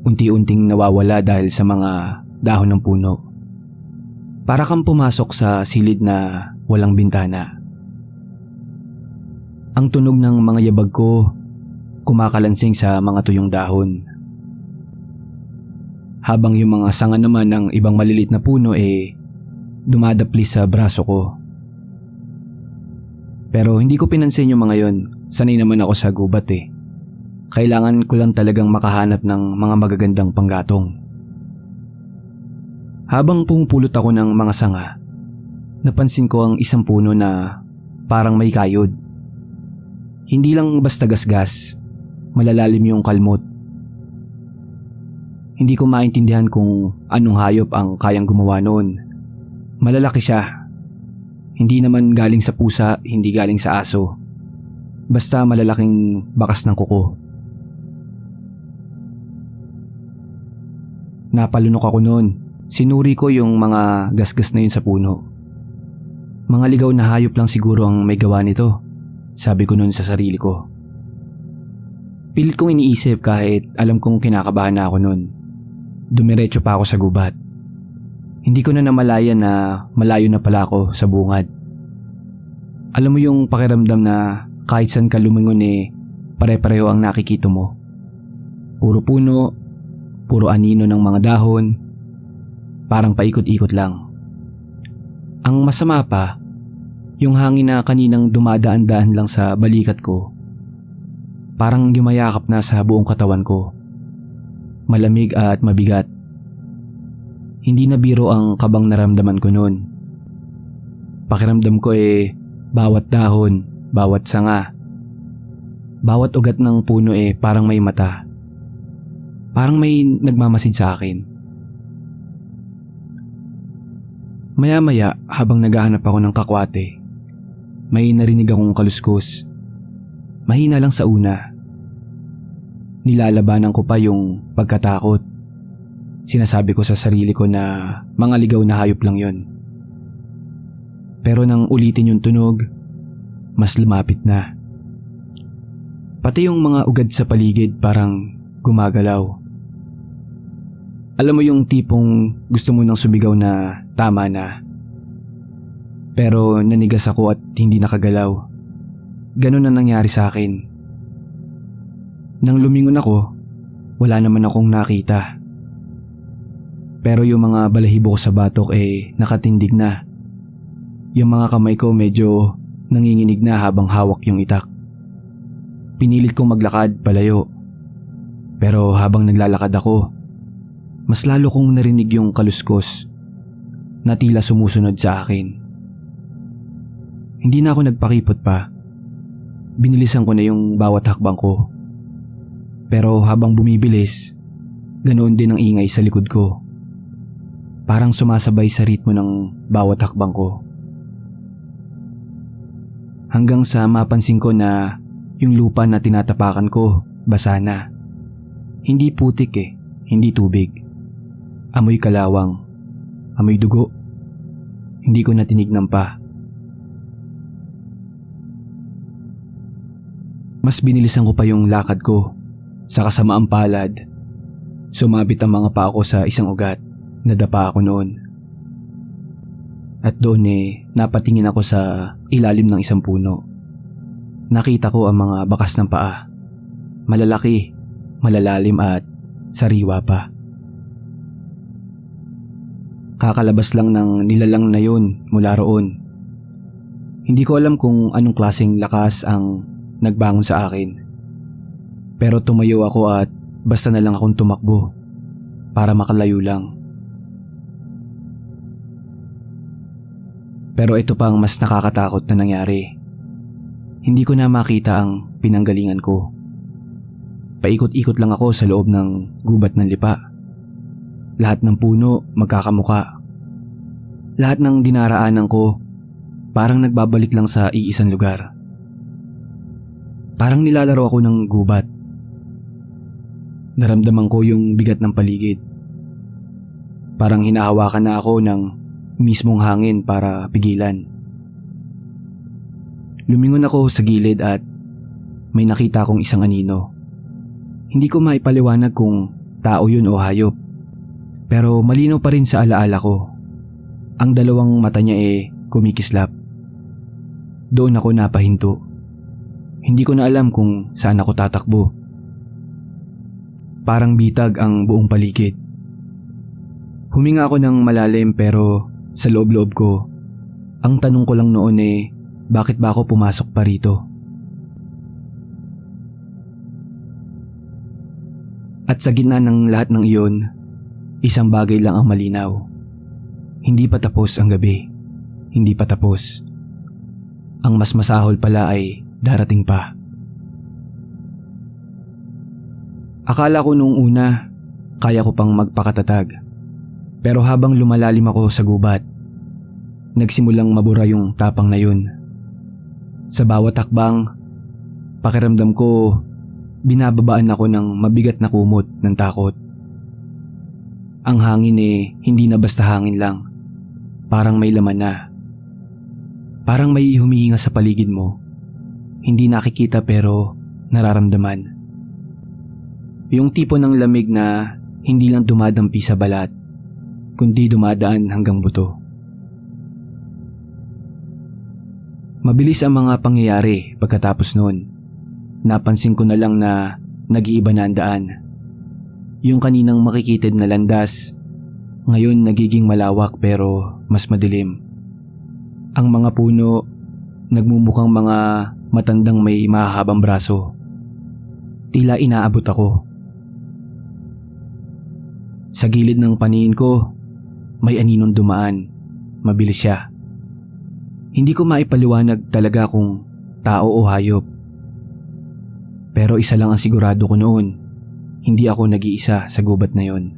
A: Unti-unting nawawala dahil sa mga dahon ng puno. Para kang pumasok sa silid na walang bintana. Ang tunog ng mga yabag ko kumakalansing sa mga tuyong dahon. Habang yung mga sanga naman ng ibang malilit na puno dumadapli sa braso ko. Pero hindi ko pinansin yung mga yon. Sanay naman ako sa gubat. Kailangan ko lang talagang makahanap ng mga magagandang panggatong. Habang pumupulot ako ng mga sanga, napansin ko ang isang puno na parang may kayod. Hindi lang basta gasgas, malalalim yung kalmot. Hindi ko maintindihan kung anong hayop ang kayang gumawa noon. Malalaki siya. Hindi naman galing sa pusa, hindi galing sa aso. Basta malalaking bakas ng kuko. Napalunok ako noon. Sinuri ko yung mga gasgas na yun sa puno. Mga ligaw na hayop lang siguro ang may gawa nito, sabi ko noon sa sarili ko. Pilit kong iniisip kahit alam kong kinakabahan na ako noon. Dumiretso pa ako sa gubat. Hindi ko na namalayan na malayo na pala ako sa bungad. Alam mo yung pakiramdam na kahit saan ka lumingon pare-pareho ang nakikita mo. Puro puno, puro anino ng mga dahon, parang paikot-ikot lang. Ang masama pa, yung hangin na kaninang dumadaan-daan lang sa balikat ko, parang yumayakap na sa buong katawan ko. Malamig at mabigat. Hindi na biro ang kabang naramdaman ko noon. Pakiramdam ko bawat dahon, bawat sanga, bawat ugat ng puno parang may mata. Parang may nagmamasid sa akin. Maya-maya habang naghahanap ako ng kakwate, may narinig akong kaluskos. Mahina lang sa una. Nilalabanan ko pa yung pagkatakot. Sinasabi ko sa sarili ko na mga ligaw na hayop lang yon. Pero nang ulitin yung tunog, mas lumapit na. Pati yung mga ugad sa paligid parang gumagalaw. Alam mo yung tipong gusto mo nang sumigaw na tama na. Pero nanigas ako at hindi nakagalaw. Ganun na nangyari sa akin. Nang lumingon ako, wala naman akong nakita. Pero yung mga balahibo ko sa batok nakatindig na. Yung mga kamay ko medyo nanginginig na habang hawak yung itak. Pinilit kong maglakad palayo. Pero habang naglalakad ako, mas lalo kong narinig yung kaluskos na tila sumusunod sa akin. Hindi na ako nagpakipot pa. Binilisan ko na yung bawat hakbang ko. Pero habang bumibilis, ganoon din ang ingay sa likod ko. Parang sumasabay sa ritmo ng bawat hakbang ko. Hanggang sa mapansin ko na yung lupa na tinatapakan ko, basa na. Hindi putik hindi tubig. Amoy kalawang, amoy dugo. Hindi ko na tinignan pa. Mas binilisan ko pa yung lakad ko. Sa kasamaang palad, sumabit ang mga paa ko sa isang ugat. Nadapa ako noon. At doon napatingin ako sa ilalim ng isang puno. Nakita ko ang mga bakas ng paa. Malalaki, malalalim at sariwa pa. Kakalabas lang ng nilalang na yun mula roon. Hindi ko alam kung anong klaseng lakas ang nagbangon sa akin. Pero tumayo ako at basta na lang akong tumakbo para makalayo lang. Pero ito pa ang mas nakakatakot na nangyari. Hindi ko na makita ang pinanggalingan ko. Paikot-ikot lang ako sa loob ng gubat ng lipa. Lahat ng puno magkakamuka. Lahat ng dinaraanan ko parang nagbabalik lang sa iisang lugar. Parang nilalaro ako ng gubat. Naramdaman ko yung bigat ng paligid. Parang hinahawakan na ako ng mismong hangin para pigilan. Lumingon ako sa gilid at may nakita akong isang anino. Hindi ko maipaliwanag kung tao yun o hayop. Pero malinaw pa rin sa alaala ko. Ang dalawang mata niya kumikislap. Doon ako napahinto. Hindi ko na alam kung saan ako tatakbo. Parang bitag ang buong paligid. Huminga ako ng malalim pero sa loob-loob ko, ang tanong ko lang noon bakit ba ako pumasok pa rito? At sa gitna ng lahat ng iyon, isang bagay lang ang malinaw. Hindi pa tapos ang gabi. Hindi pa tapos. Ang mas masahol pala ay darating pa. Akala ko noong una, kaya ko pang magpakatatag. Pero habang lumalalim ako sa gubat, nagsimulang mabura yung tapang na yun. Sa bawat hakbang, pakiramdam ko binababaan ako ng mabigat na kumot ng takot. Ang hangin hindi na basta hangin lang. Parang may laman na. Parang may humihinga sa paligid mo. Hindi nakikita pero nararamdaman. Yung tipo ng lamig na hindi lang dumadampi sa balat, kundi dumadaan hanggang buto. Mabilis ang mga pangyayari pagkatapos noon. Napansin ko na lang na nag-iiba na ang daan. Yung kaninang makikitid na landas, ngayon nagiging malawak pero mas madilim. Ang mga puno, nagmumukhang mga matandang may mahahabang braso. Tila inaabot ako. Sa gilid ng paningin ko, may aninong dumaan. Mabilis siya. Hindi ko maipaliwanag talaga kung tao o hayop. Pero isa lang ang sigurado ko noon, hindi ako nag-iisa sa gubat na yon.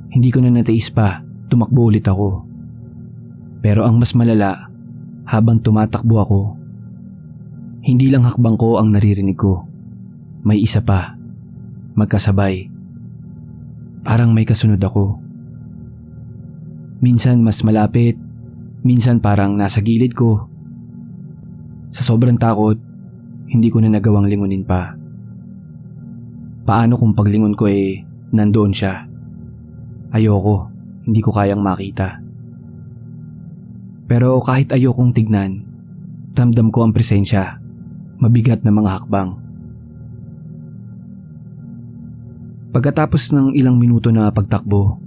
A: Hindi ko na natiis pa, tumakbo ulit ako. Pero ang mas malala, habang tumatakbo ako, hindi lang hakbang ko ang naririnig ko. May isa pa, magkasabay. Parang may kasunod ako. Minsan mas malapit, minsan parang nasa gilid ko. Sa sobrang takot, hindi ko na nagawang lingunin pa. Paano kung paglingon ko nandoon siya? Ayoko, hindi ko kayang makita. Pero kahit ayokong tignan, ramdam ko ang presensya, mabigat na mga hakbang. Pagkatapos ng ilang minuto na pagtakbo,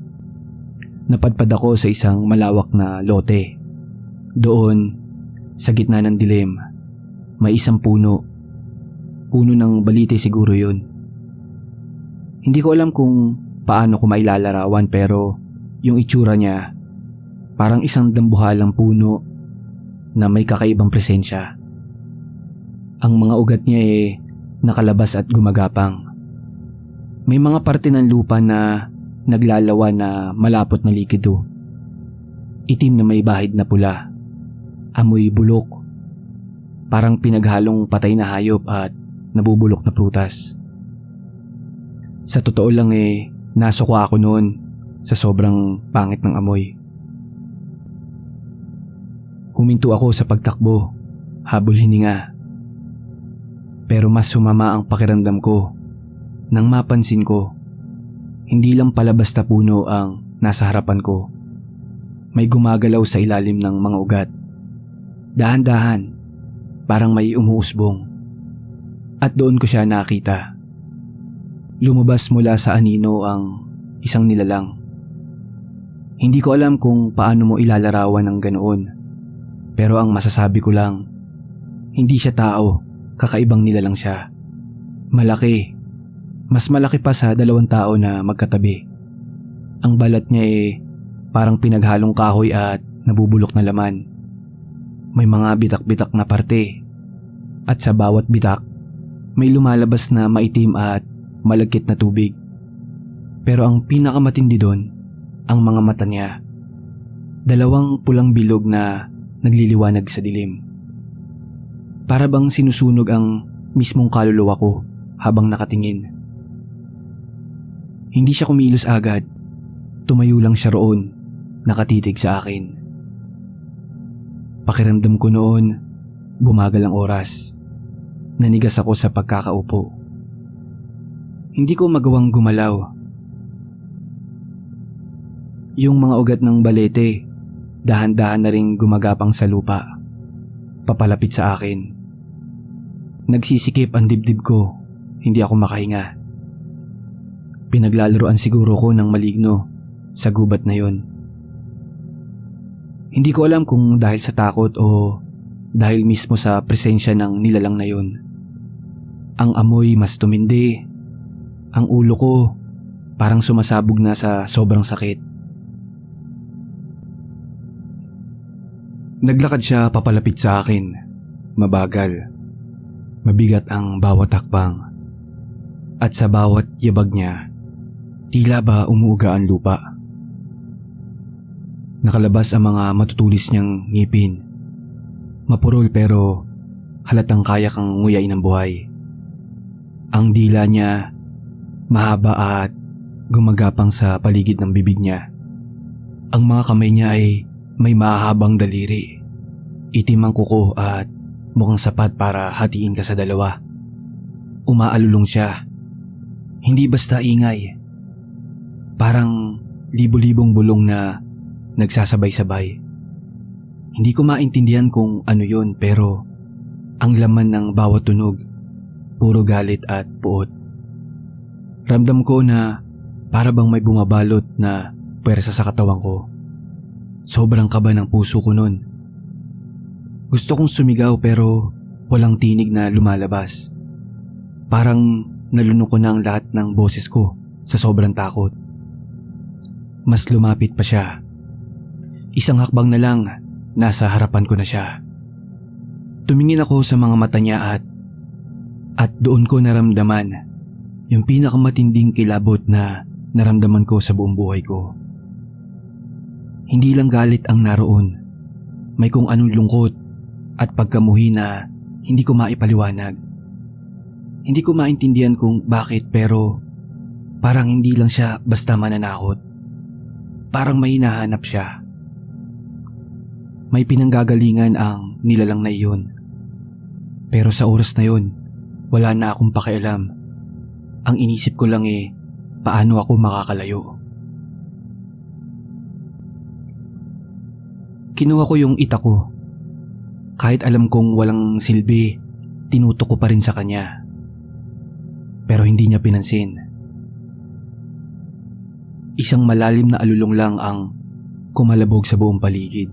A: napadpad ako sa isang malawak na lote. Doon, sa gitna ng dilim, may isang puno. Puno ng balite siguro yun. Hindi ko alam kung paano ko mailalarawan pero yung itsura niya, parang isang dambuhalang puno na may kakaibang presensya. Ang mga ugat niya nakalabas at gumagapang. May mga parte ng lupa na naglalawa na malapot na likido. Itim na may bahid na pula. Amoy bulok. Parang pinaghalong patay na hayop at nabubulok na prutas. Sa totoo lang nasukwa ako noon sa sobrang pangit ng amoy. Huminto ako sa pagtakbo, habol hininga. Pero mas sumama ang pakiramdam ko nang mapansin ko, hindi lang pala basta puno ang nasa harapan ko. May gumagalaw sa ilalim ng mga ugat. Dahan-dahan, parang may umuusbong. At doon ko siya nakita. Lumabas mula sa anino ang isang nilalang. Hindi ko alam kung paano mo ilalarawan ng ganoon. Pero ang masasabi ko lang, hindi siya tao, kakaibang nilalang siya. Malaki. Mas malaki pa sa 2 tao na magkatabi. Ang balat niya parang pinaghalong kahoy at nabubulok na laman. May mga bitak-bitak na parte. At sa bawat bitak, may lumalabas na maitim at malagkit na tubig. Pero ang pinakamatindi doon, ang mga mata niya. 2 pulang bilog na nagliliwanag sa dilim. Para bang sinusunog ang mismong kaluluwa ko habang nakatingin. Hindi siya kumilos agad. Tumayo lang siya roon, nakatitig sa akin. Pakiramdam ko noon, bumagal ang oras. Nanigas ako sa pagkakaupo. Hindi ko magawang gumalaw. Yung mga ugat ng balete, dahan-dahan na ring gumagapang sa lupa. Papalapit sa akin. Nagsisikip ang dibdib ko, hindi ako makahinga. Pinaglalaroan siguro ko ng maligno sa gubat na yon. Hindi ko alam kung dahil sa takot o dahil mismo sa presensya ng nilalang na yon. Ang amoy mas tumindi. Ang ulo ko parang sumasabog na sa sobrang sakit. Naglakad siya papalapit sa akin. Mabagal. Mabigat ang bawat hakbang. At sa bawat yabag niya, tila ba umuuga ang lupa. Nakalabas ang mga matutulis niyang ngipin. Mapurol pero halatang kaya kang nguyain ng buhay. Ang dila niya mahaba at gumagapang sa paligid ng bibig niya. Ang mga kamay niya ay may mahahabang daliri. Itim ang kuko at mukhang sapat para hatiin ka sa dalawa. Umaalulong siya. Hindi basta ingay. Parang libo-libong bulong na nagsasabay-sabay. Hindi ko maintindihan kung ano yun pero ang laman ng bawat tunog, puro galit at puot. Ramdam ko na para bang may bumabalot na puwersa sa katawan ko. Sobrang kaba ng puso ko nun. Gusto kong sumigaw pero walang tinig na lumalabas. Parang nalunok ko na ang lahat ng boses ko sa sobrang takot. Mas lumapit pa siya. Isang hakbang na lang, nasa harapan ko na siya. Tumingin ako sa mga mata niya at doon ko naramdaman yung pinakamatinding kilabot na naramdaman ko sa buong buhay ko. Hindi lang galit ang naroon. May kung anong lungkot at pagkamuhi na hindi ko maipaliwanag. Hindi ko maintindihan kung bakit pero parang hindi lang siya basta mananakot. Parang may hinahanap siya. May pinanggagalingan ang nilalang na iyon. Pero sa oras na yun, wala na akong pakialam. Ang inisip ko lang paano ako makakalayo. Kinuha ko yung ita ko. Kahit alam kong walang silbi, tinutok ko pa rin sa kanya. Pero hindi niya pinansin. Isang malalim na alulong lang ang kumalabog sa buong paligid.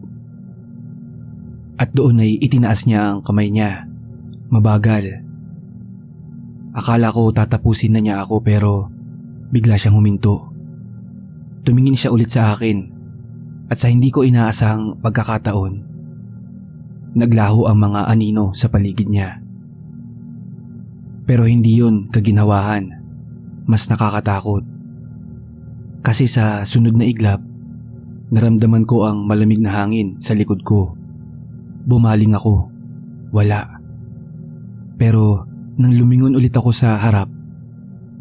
A: At doon ay itinaas niya ang kamay niya. Mabagal. Akala ko tatapusin na niya ako pero bigla siyang huminto. Tumingin siya ulit sa akin at sa hindi ko inaasahang pagkakataon, naglaho ang mga anino sa paligid niya. Pero hindi yun kaginawahan. Mas nakakatakot. Kasi sa sunod na iglap, naramdaman ko ang malamig na hangin sa likod ko. Bumaling ako. Wala. Pero nang lumingon ulit ako sa harap,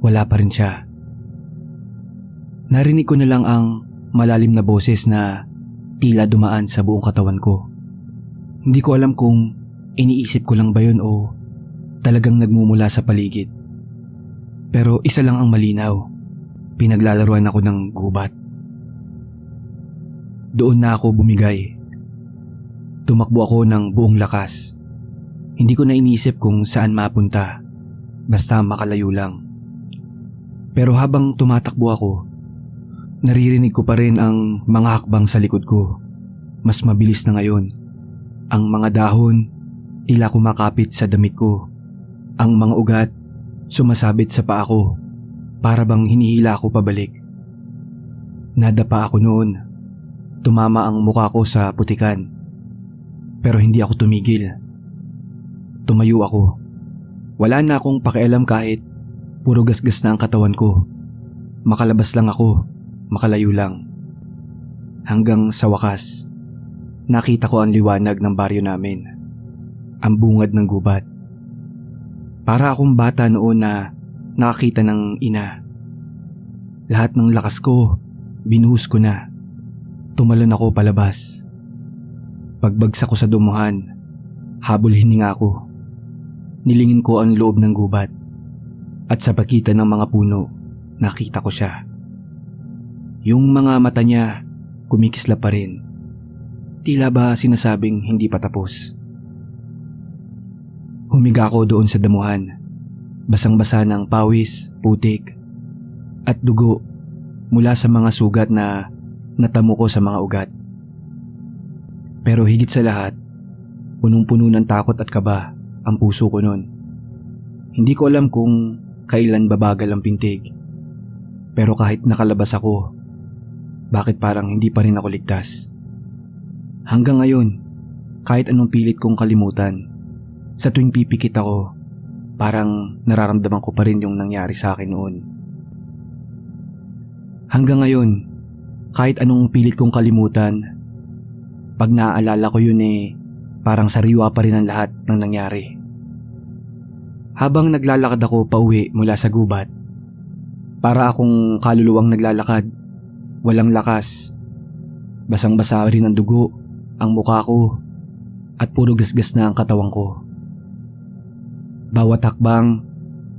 A: wala pa rin siya. Narinig ko na lang ang malalim na boses na tila dumaan sa buong katawan ko. Hindi ko alam kung iniisip ko lang ba yun o talagang nagmumula sa paligid. Pero isa lang ang malinaw. Pinaglalaruan ako ng gubat. Doon na ako bumigay. Tumakbo ako ng buong lakas. Hindi ko na inisip kung saan mapunta. Basta makalayo lang. Pero habang tumatakbo ako, naririnig ko pa rin ang mga hakbang sa likod ko. Mas mabilis na ngayon. Ang mga dahon, tila kumakapit sa damit ko. Ang mga ugat, sumasabit sa paa ko. Para bang hinihila ako pabalik. Nadapa ako noon. Tumama ang mukha ko sa putikan. Pero hindi ako tumigil. Tumayo ako. Wala na akong pakialam kahit puro gasgas na ang katawan ko. Makalabas lang ako, makalayo lang. Hanggang sa wakas, nakita ko ang liwanag ng baryo namin. Ang bungad ng gubat. Para akong bata noon na nakakita ng ina. Lahat ng lakas ko, binuhos ko na. Tumalon ako palabas. Pagbagsak ko sa dumuhan, habol hininga ako. Nilingin ko ang loob ng gubat. At sa pagitan ng mga puno, nakita ko siya. Yung mga mata niya, kumikisla pa rin. Tila ba sinasabing hindi pa tapos. Humiga ako doon sa damuhan. Basang-basa ng pawis, putik, at dugo mula sa mga sugat na natamo ko sa mga ugat. Pero higit sa lahat, punong-puno ng takot at kaba ang puso ko noon. Hindi ko alam kung kailan babagal ang pintig. Pero kahit nakalabas ako, bakit parang hindi pa rin ako ligtas? Hanggang ngayon, kahit anong pilit kong kalimutan, sa tuwing pipikit ako, parang nararamdaman ko pa rin yung nangyari sa akin noon. Hanggang ngayon, kahit anong pilit kong kalimutan, Pag naaalala ko yun parang sariwa pa rin ang lahat ng nangyari. Habang naglalakad ako pauwi mula sa gubat, para akong kaluluwang naglalakad, walang lakas. Basang-basa rin ang dugo, ang mukha ko, at puro gasgas na ang katawan ko. Bawat hakbang,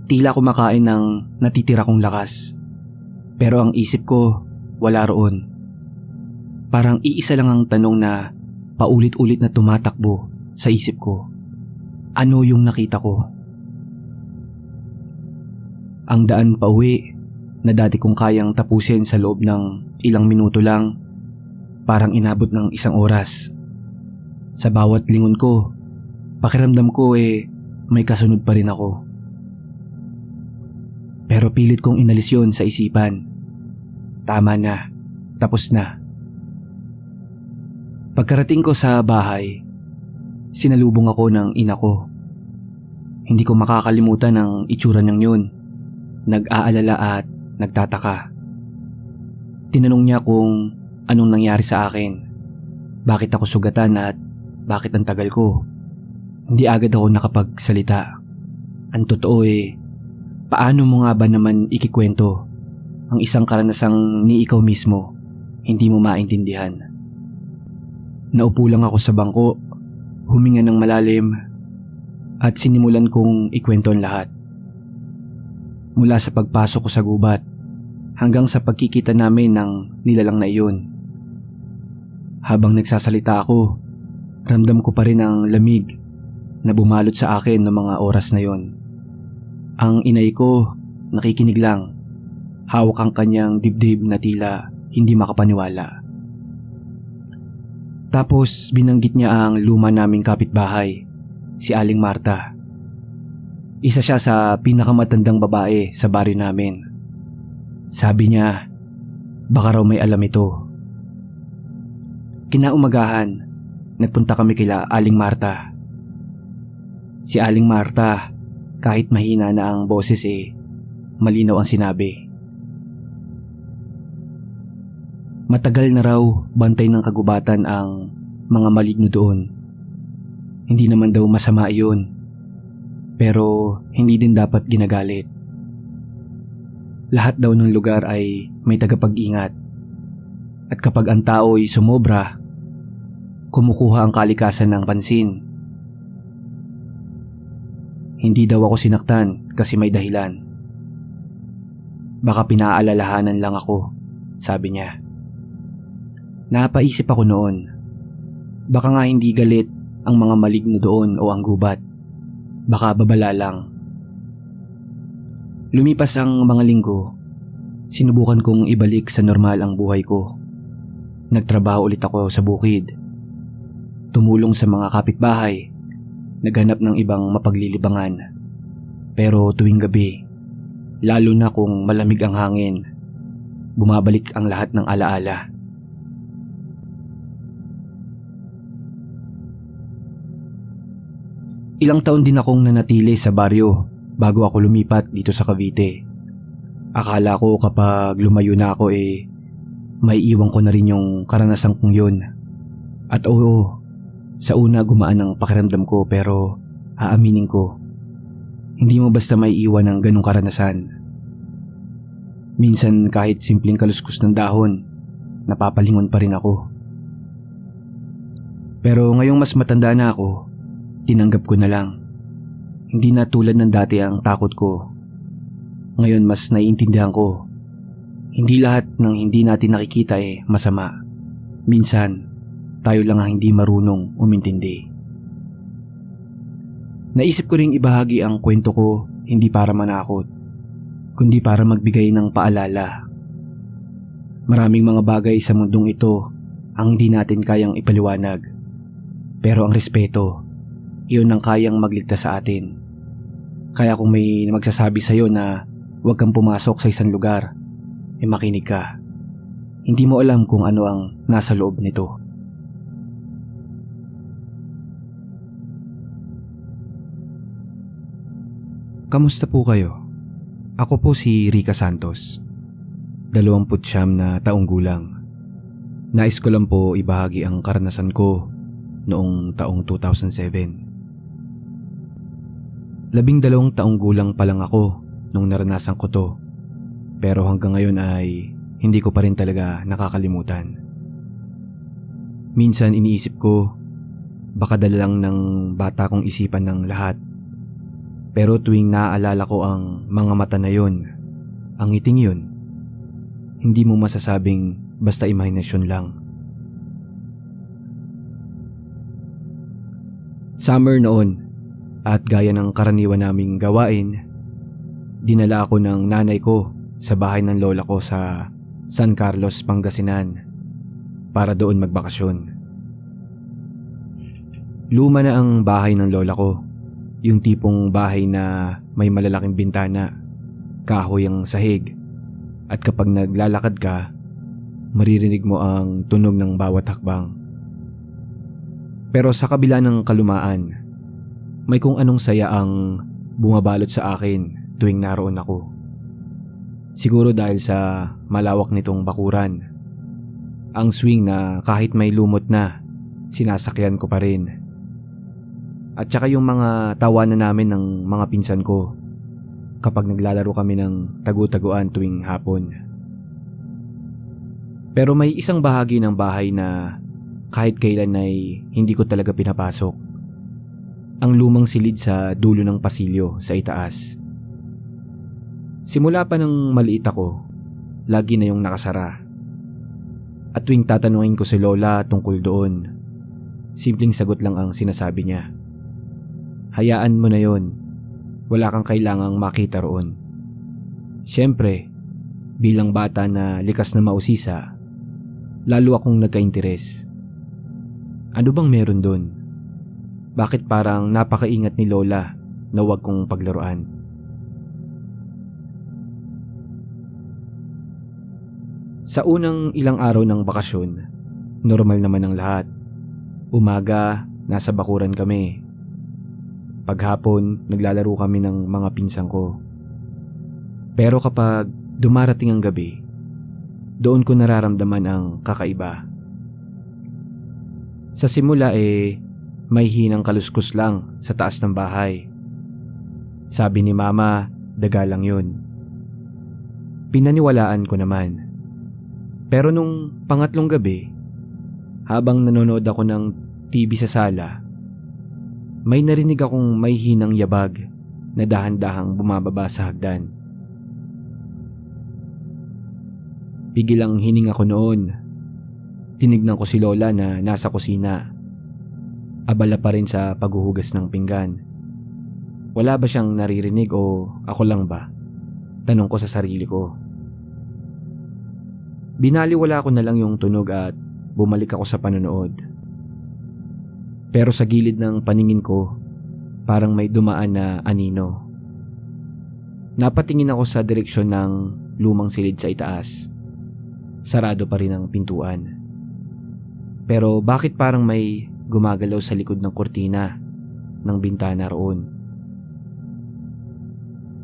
A: tila kumakain ng natitira kong lakas. Pero ang isip ko, wala roon. Parang iisa lang ang tanong na paulit-ulit na tumatakbo sa isip ko. Ano yung nakita ko? Ang daan pauwi na dati kong kayang tapusin sa loob ng ilang minuto lang, parang inabot ng isang oras. Sa bawat lingon ko, pakiramdam ko may kasunod pa rin ako. Pero pilit kong inalis yun sa isipan. Tama na, tapos na. Pagkarating ko sa bahay, sinalubong ako ng ina ko. Hindi ko makakalimutan ang itsura niyang yun. Nag-aalala at nagtataka. Tinanong niya kung anong nangyari sa akin. Bakit ako sugatan at bakit ang tagal ko? Hindi agad ako nakapagsalita. Ang totoo paano mo nga ba naman ikikwento ang isang karanasang ni ikaw mismo hindi mo maintindihan? Naupo lang ako sa bangko, huminga ng malalim, at sinimulan kong ikwento ang lahat. Mula sa pagpasok ko sa gubat, hanggang sa pagkikita namin ng nilalang na iyon. Habang nagsasalita ako, ramdam ko pa rin ang lamig na bumalot sa akin noong mga oras na yon. Ang inay ko, nakikinig lang, hawak ang kanyang dibdib na tila hindi makapaniwala. Tapos binanggit niya ang luma naming kapitbahay, si Aling Marta. Isa siya sa pinakamatandang babae sa baryo namin. Sabi niya, baka raw may alam ito. Kinaumagahan, nagpunta kami kila Aling Marta. Si Aling Marta, kahit mahina na ang boses malinaw ang sinabi. Matagal na raw bantay ng kagubatan ang mga maligno doon. Hindi naman daw masama iyon, pero hindi din dapat ginagalit. Lahat daw ng lugar ay may tagapag-ingat, at kapag ang tao ay sumobra, kumukuha ang kalikasan ng pansin. Hindi daw ako sinaktan kasi may dahilan. Baka pinaalalahanan lang ako, sabi niya. Napaisip ako noon. Baka nga hindi galit ang mga maligno doon o ang gubat. Baka babala lang. Lumipas ang mga linggo, sinubukan kong ibalik sa normal ang buhay ko. Nagtrabaho ulit ako sa bukid. Tumulong sa mga kapitbahay. Naghanap ng ibang mapaglilibangan. Pero tuwing gabi, lalo na kung malamig ang hangin, bumabalik ang lahat ng alaala. Ilang taon din akong nanatili sa baryo bago ako lumipat dito sa Cavite. Akala ko kapag lumayo na ako may iwan ko na rin yung karanasan kong yun. At oo, sa una gumaan ang pakiramdam ko pero aaminin ko, hindi mo basta may iwan ng ganong karanasan. Minsan kahit simpleng kaluskus ng dahon, napapalingon pa rin ako. Pero ngayong mas matanda na ako, tinanggap ko na lang. Hindi na tulad ng dati ang takot ko. Ngayon mas naiintindihan ko. Hindi lahat ng hindi natin nakikita masama. Minsan, tayo lang ang hindi marunong umintindi. Naisip ko ring ibahagi ang kwento ko hindi para manakot, kundi para magbigay ng paalala. Maraming mga bagay sa mundong ito ang hindi natin kayang ipaliwanag. Pero ang respeto, iyon ang kayang magligtas sa atin. Kaya kung may magsasabi sa'yo na huwag kang pumasok sa isang lugar, makinig ka. Hindi mo alam kung ano ang nasa loob nito. Kamusta po kayo? Ako po si Rica Santos, 29 na taong gulang. Nais ko lang po ibahagi ang karanasan ko noong taong 2007. 12 taong gulang pa lang ako nung naranasan ko to, pero hanggang ngayon ay hindi ko pa rin talaga nakakalimutan. Minsan iniisip ko, baka dala lang ng bata kong isipan ng lahat. Pero tuwing naaalala ko ang mga mata na yon, ang ngiting yun, hindi mo masasabing basta imahinasyon lang. Summer noon, at gaya ng karaniwan naming gawain, dinala ako ng nanay ko sa bahay ng lola ko sa San Carlos, Pangasinan para doon magbakasyon. Luma na ang bahay ng lola ko, yung tipong bahay na may malalaking bintana, kahoy ang sahig, at kapag naglalakad ka, maririnig mo ang tunog ng bawat hakbang. Pero sa kabila ng kalumaan, may kung anong saya ang bumabalot sa akin tuwing naroon ako. Siguro dahil sa malawak nitong bakuran. Ang swing na kahit may lumot na, sinasakyan ko pa rin. At saka yung mga tawanan namin ng mga pinsan ko kapag naglalaro kami ng tagu-taguan tuwing hapon. Pero may isang bahagi ng bahay na kahit kailan ay hindi ko talaga pinapasok. Ang lumang silid sa dulo ng pasilyo sa itaas. Simula pa nang maliit ako, lagi na yung nakasara. At tuwing tatanungin ko si Lola tungkol doon, simpleng sagot lang ang sinasabi niya. Hayaan mo na yon, wala kang kailangang makita roon. Siyempre, bilang bata na likas na mausisa, lalo akong nagka-interes. Ano bang meron doon? Bakit parang napakaingat ni Lola na huwag kong paglaruan? Sa unang ilang araw ng bakasyon, normal naman ang lahat. Umaga, nasa bakuran kami. Paghapon, naglalaro kami ng mga pinsang ko. Pero kapag dumarating ang gabi, doon ko nararamdaman ang kakaiba. Sa simula may hinang kaluskus lang sa taas ng bahay. Sabi ni Mama, daga lang yun. Pinaniwalaan ko naman. Pero nung pangatlong gabi, habang nanonood ako ng TV sa sala, may narinig akong may hinang yabag na dahan-dahang bumababa sa hagdan. Pigilang hininga ko noon. Tinignan ko si Lola na nasa kusina. Abala pa rin sa paghuhugas ng pinggan. Wala ba siyang naririnig o ako lang ba? Tanong ko sa sarili ko. Binaliwala ko na lang yung tunog at bumalik ako sa panonood. Pero sa gilid ng paningin ko, parang may dumaan na anino. Napatingin ako sa direksyon ng lumang silid sa itaas. Sarado pa rin ang pintuan. Pero bakit parang may gumagalaw sa likod ng kurtina ng bintana roon?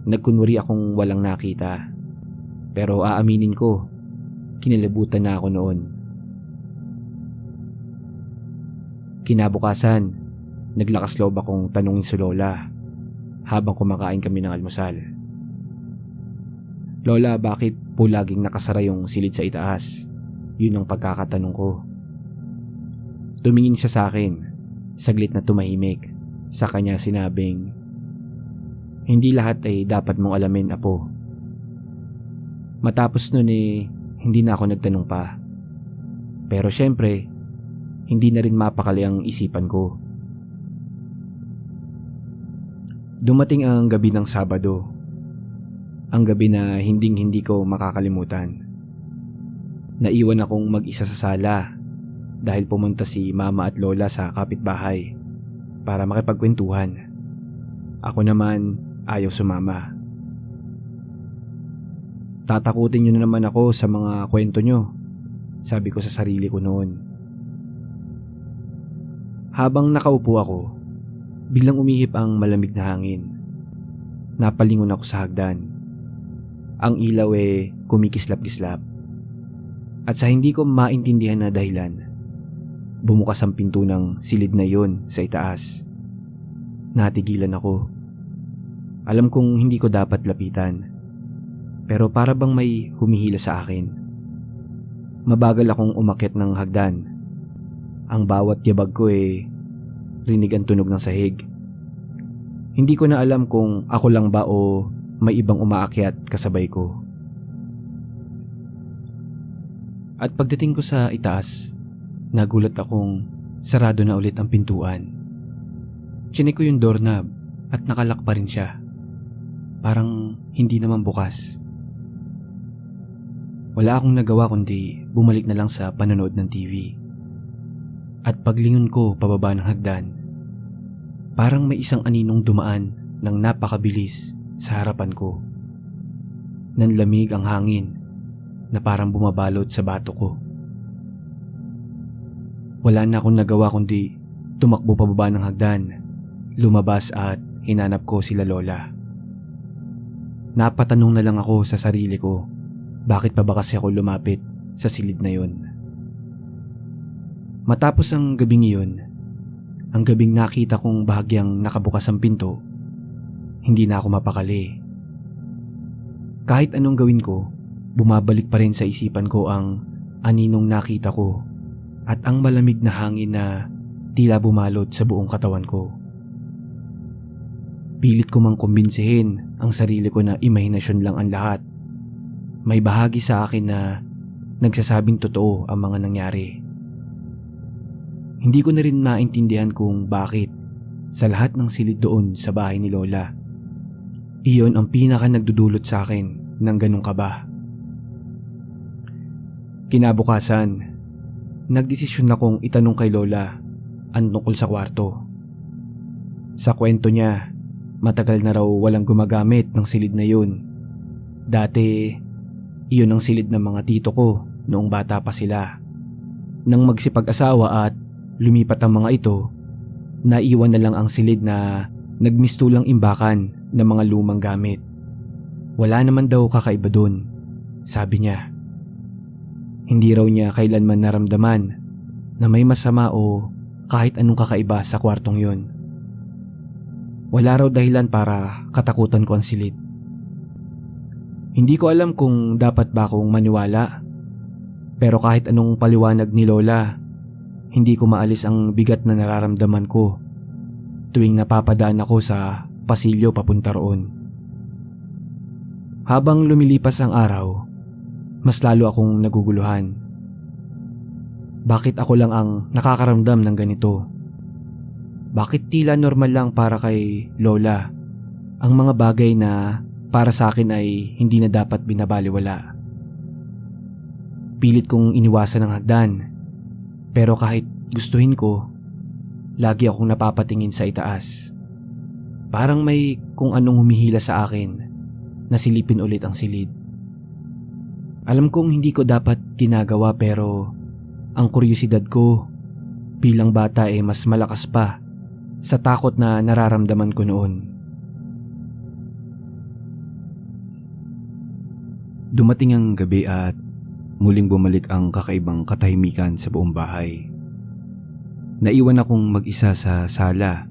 A: Nagkunwari akong walang nakita. Pero aaminin ko, kinilabutan na ako noon. Kinabukasan, naglakas loob akong tanungin si Lola habang kumakain kami ng almusal. Lola, bakit po laging nakasara yung silid sa itaas? Yun ang pagkakatanong ko. Tumingin siya sa akin, saglit na tumahimik. Sa kanya sinabing, hindi lahat ay dapat mong alamin, apo. Matapos nun hindi na ako nagtanong pa. Pero syempre, hindi na rin mapakali ang isipan ko. Dumating ang gabi ng Sabado. Ang gabi na hinding-hindi ko makakalimutan. Naiwan akong mag-isa sa sala dahil pumunta si Mama at Lola sa kapitbahay para makipagkwentuhan. Ako naman ayaw sumama. Tatakutin niyo na naman ako sa mga kwento niyo, sabi ko sa sarili ko noon. Habang nakaupo ako, biglang umihip ang malamig na hangin. Napalingon ako sa hagdan. Ang ilaw kumikislap-kislap. At sa hindi ko maintindihan na dahilan, bumukas ang pinto ng silid na yon sa itaas. Natigilan ako. Alam kong hindi ko dapat lapitan, pero para bang may humihila sa akin. Mabagal akong umakyat ng hagdan. Ang bawat yabag ko rinig ang tunog ng sahig. Hindi ko na alam kung ako lang ba o may ibang umaakyat kasabay ko. At pagdating ko sa itaas, nagulat akong sarado na ulit ang pintuan. Chinek ko yung doorknob at nakalak pa rin siya. Parang hindi naman bukas. Wala akong nagawa kundi bumalik na lang sa panonood ng TV. At paglingon ko pababa ng hagdan, parang may isang aninong dumaan ng napakabilis sa harapan ko. Nanlamig ang hangin na parang bumabalot sa bato ko. Wala na akong nagawa kundi tumakbo pababa ng hagdan, lumabas at hinanap ko sila lola. Napatanong na lang ako sa sarili ko, bakit pa ba kasi ako lumapit sa silid na yon? Matapos ang gabing iyon, ang gabing nakita kong bahagyang nakabukas ang pinto, hindi na ako mapakali. Kahit anong gawin ko, bumabalik pa rin sa isipan ko ang aninong nakita ko at ang malamig na hangin na tila bumalot sa buong katawan ko. Pilit ko mang kumbinsihin ang sarili ko na imahinasyon lang ang lahat. May bahagi sa akin na nagsasabing totoo ang mga nangyari. Hindi ko na rin maintindihan kung bakit sa lahat ng silid doon sa bahay ni Lola, iyon ang pinaka nagdudulot sa akin ng ganong kaba. Kinabukasan, nagdesisyon akong itanong kay Lola ang tungkol sa kwarto. Sa kwento niya, matagal na raw walang gumagamit ng silid na yun. Dati, iyon ang silid ng mga tito ko noong bata pa sila. Nang magsipag-asawa at lumipat ang mga ito, naiwan na lang ang silid na nagmistulang imbakan ng mga lumang gamit. Wala naman daw kakaiba dun, sabi niya. Hindi raw niya kailanman naramdaman na may masama o kahit anong kakaiba sa kwartong yun. Wala raw dahilan para katakutan ko ang silid. Hindi ko alam kung dapat ba akong maniwala, pero kahit anong paliwanag ni Lola, hindi ko maalis ang bigat na nararamdaman ko tuwing napapadaan ako sa pasilyo papunta roon. Habang lumilipas ang araw, mas lalo akong naguguluhan. Bakit ako lang ang nakakaramdam ng ganito? Bakit tila normal lang para kay Lola ang mga bagay na para sa akin ay hindi na dapat binabaliwala? Pilit kong iniwasan ang hagdan, pero kahit gustuhin ko, lagi akong napapatingin sa itaas. Parang may kung anong humihila sa akin na silipin ulit ang silid. Alam kong hindi ko dapat ginagawa, pero ang kuryosidad ko bilang bata mas malakas pa sa takot na nararamdaman ko noon. Dumating ang gabi at muling bumalik ang kakaibang katahimikan sa buong bahay. Naiwan akong mag-isa sa sala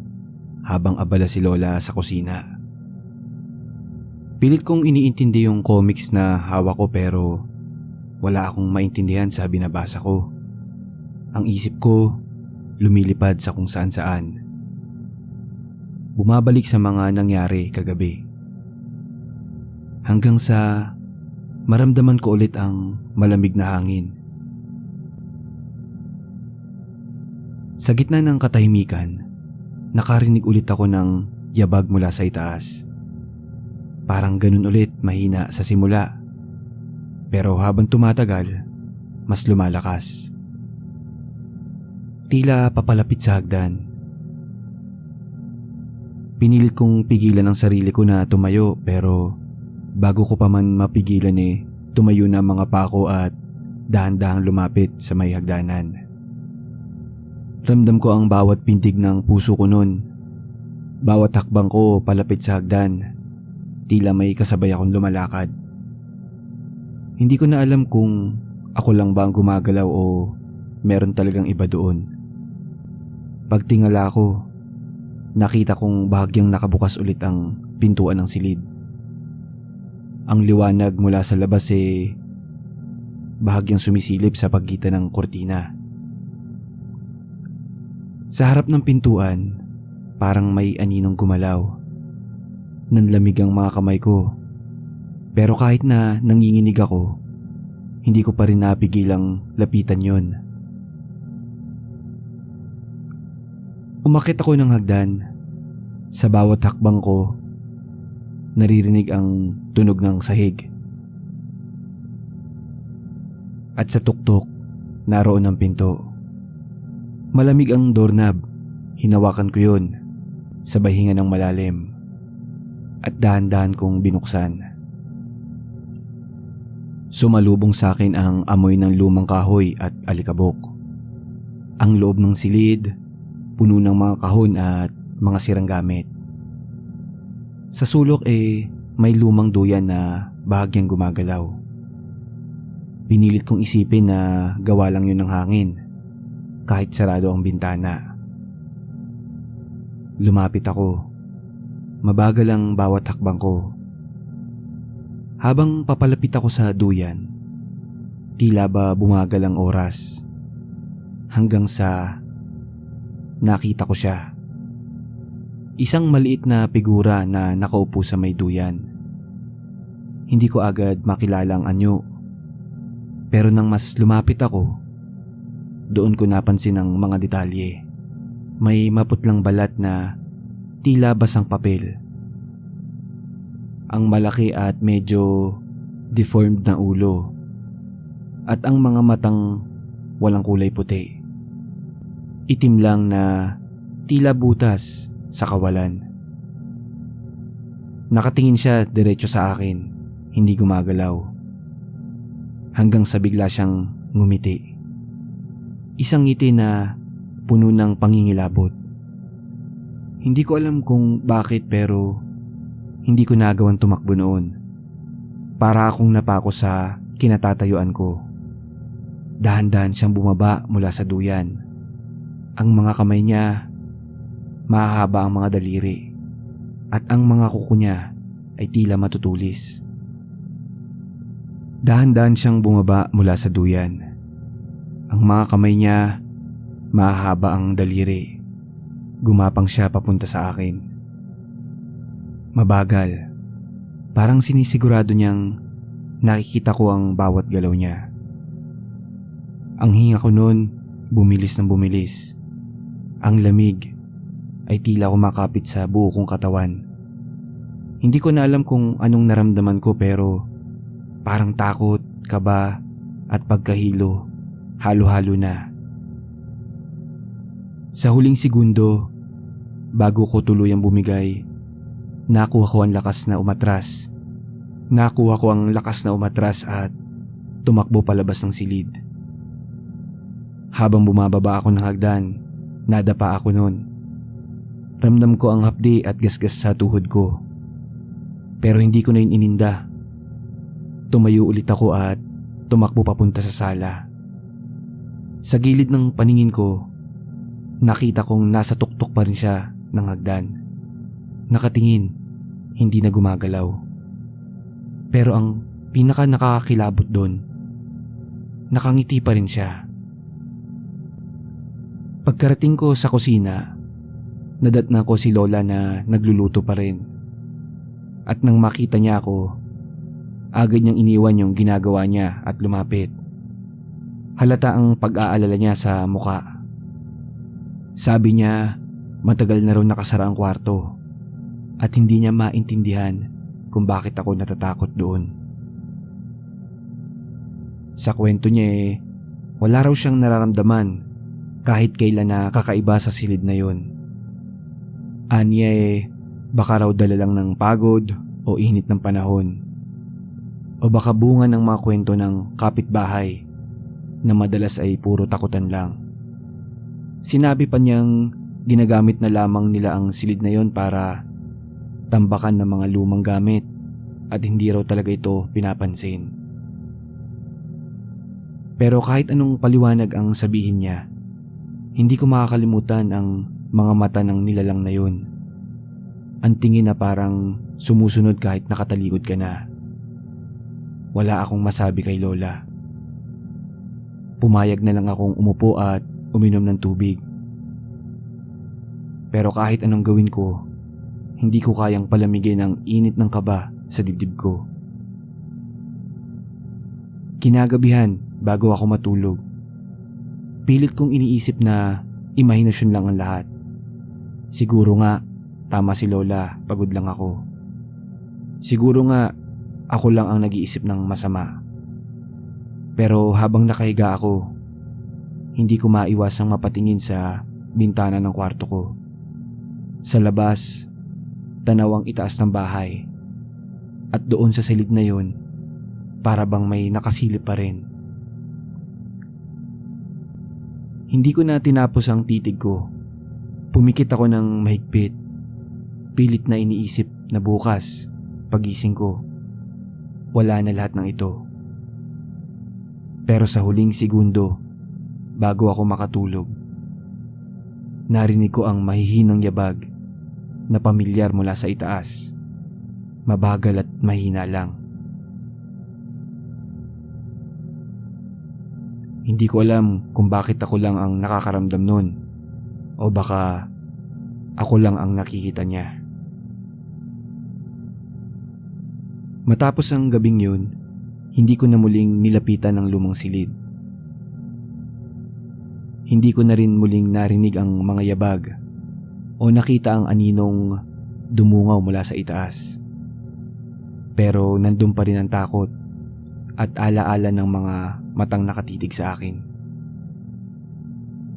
A: habang abala si Lola sa kusina. Pilit kong iniintindi yung comics na hawak ko, pero wala akong maintindihan sa binabasa ko. Ang isip ko lumilipad sa kung saan-saan. Bumabalik sa mga nangyari kagabi. Hanggang sa maramdaman ko ulit ang malamig na hangin. Sa gitna ng katahimikan, nakarinig ulit ako ng yabag mula sa itaas. Parang ganun ulit, mahina sa simula. Pero habang tumatagal, mas lumalakas. Tila papalapit sa hagdan. Pinilit kong pigilan ang sarili ko na tumayo, pero bago ko pa man mapigilan tumayo na ang mga pako at dahan-dahang lumapit sa may hagdanan. Ramdam ko ang bawat pintig ng puso ko nun. Bawat hakbang ko palapit sa hagdan, tila may kasabay akong lumalakad. Hindi ko na alam kung Ako lang ba ang gumagalaw o meron talagang iba doon? Pagtingala ko, nakita kong bahagyang nakabukas ulit ang pintuan ng silid. Ang liwanag mula sa labas bahagyang sumisilip sa pagitan ng kortina. Sa harap ng pintuan, parang may aninong gumalaw. Nanlamig ang mga kamay ko. Pero kahit na nanginginig ako, hindi ko pa rin napigilang lapitan yon. Umakyat ako ng hagdan. Sa bawat hakbang ko, naririnig ang tunog ng sahig. At sa tuktok, naroon ang pinto. Malamig ang doorknob. Hinawakan ko yun, sabay hinga ng malalim. At dahan-dahan kong binuksan. Sumalubong sa akin ang amoy ng lumang kahoy at alikabok. Ang loob ng silid, puno ng mga kahon at mga sirang gamit. Sa sulok may lumang duyan na bahagyang gumagalaw. Pinilit kong isipin na gawa lang yun ng hangin, kahit sarado ang bintana. Lumapit ako. Mabagal ang bawat hakbang ko. Habang papalapit ako sa duyan, tila ba bumagal ang oras. Hanggang sa nakita ko siya. Isang maliit na figura na nakaupo sa may duyan. Hindi ko agad makilala ang anyo. Pero nang mas lumapit ako, doon ko napansin ang mga detalye. May maputlang balat na tila basang papel. Ang malaki at medyo deformed na ulo. At ang mga matang walang kulay puti. Itim lang na tila butas sa kawalan. Nakatingin siya diretso sa akin, hindi gumagalaw. Hanggang sa bigla siyang ngumiti. Isang ngiti na puno ng pangingilabot. Hindi ko alam kung bakit pero hindi ko nagawang tumakbo noon. Para akong napako sa kinatatayuan ko. Dahan-dahan siyang bumaba mula sa duyan. Ang mga kamay niya, mahahaba ang mga daliri. At ang mga kuko niya ay tila matutulis. Dahan-dahan siyang bumaba mula sa duyan. Ang mga kamay niya, mahahaba ang daliri. Gumapang siya papunta sa akin. Mabagal. Parang sinisigurado niyang nakikita ko ang bawat galaw niya. Ang hinga ko noon, bumilis ng bumilis. Ang lamig ay tila kumakapit sa buo kong katawan. Hindi ko na alam kung anong naramdaman ko pero parang takot, kaba at pagkahilo, halo-halo na. Sa huling segundo, bago ko tuluyang bumigay, nakuha ko ang lakas na umatras. Nakuha ko ang lakas na umatras at tumakbo palabas ng silid. Habang bumababa ako ng hagdan, nadapa ako noon. Ramdam ko ang hapdi at gasgas sa tuhod ko. Pero hindi ko na yun ininda. Tumayo ulit ako at tumakbo papunta sa sala. Sa gilid ng paningin ko, nakita kong nasa tuktok pa rin siya ng hagdan. Nakatingin, hindi na gumagalaw. Pero ang pinaka nakakakilabot doon, nakangiti pa rin siya. Pagkarating ko sa kusina, nadatna ko si Lola na nagluluto pa rin. At nang makita niya ako, agad niyang iniwan yung ginagawa niya at lumapit. Halata ang pag-aalala niya sa muka. Sabi niya, matagal na raw nakasara ang kwarto at hindi niya maintindihan kung bakit ako natatakot doon. Sa kwento niya wala raw siyang nararamdaman kahit kailan na kakaiba sa silid na yon. Anya baka raw dala lang ng pagod o init ng panahon. O baka bunga ng mga kwento ng kapitbahay na madalas ay puro takutan lang. Sinabi pa niyang ginagamit na lamang nila ang silid na yon para tambakan ng mga lumang gamit at hindi raw talaga ito pinapansin. Pero kahit anong paliwanag ang sabihin niya, hindi ko makakalimutan ang mga mata ng nilalang na yun. Ang tingin na parang sumusunod kahit nakatalikod ka na. Wala akong masabi kay Lola. Pumayag na lang akong umupo at uminom ng tubig. Pero kahit anong gawin ko, hindi ko kayang palamigin ang init ng kaba sa dibdib ko. Kinagabihan bago ako matulog, pilit kong iniisip na imahinasyon lang ang lahat. Siguro nga, tama si Lola, pagod lang ako. Siguro nga, ako lang ang nag-iisip ng masama. Pero habang nakahiga ako, hindi ko maiwasang mapatingin sa bintana ng kwarto ko. Sa labas, tanaw ang itaas ng bahay. At doon sa silid na yun, para bang may nakasilip pa rin. Hindi ko na tinapos ang titig ko. Pumikit ako ng mahigpit. Pilit na iniisip na bukas, pagising ko, wala na lahat ng ito. Pero sa huling segundo, bago ako makatulog, narinig ko ang mahihinang yabag na pamilyar mula sa itaas. Mabagal at mahina lang. Hindi ko alam kung bakit ako lang ang nakakaramdam nun, o baka ako lang ang nakikita niya. Matapos ang gabing yun, hindi ko na muling nilapitan ang lumang silid. Hindi ko na rin muling narinig ang mga yabag o nakita ang aninong dumungaw mula sa itaas. Pero nandun pa rin ang takot at alaala ng mga matang nakatitig sa akin.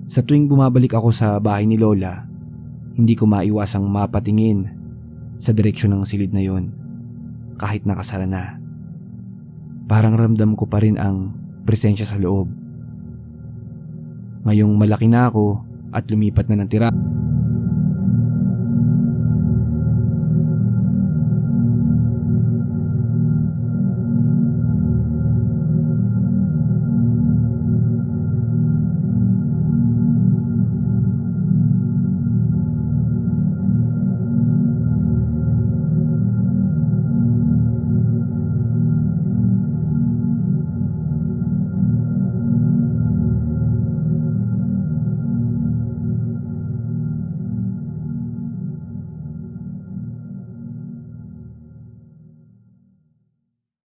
A: Sa tuwing bumabalik ako sa bahay ni Lola, hindi ko maiwasang mapatingin sa direksyon ng silid na yon kahit nakasara na. Parang ramdam ko pa rin ang presensya sa loob. Ngayong malaki na ako at lumipat na ng tira,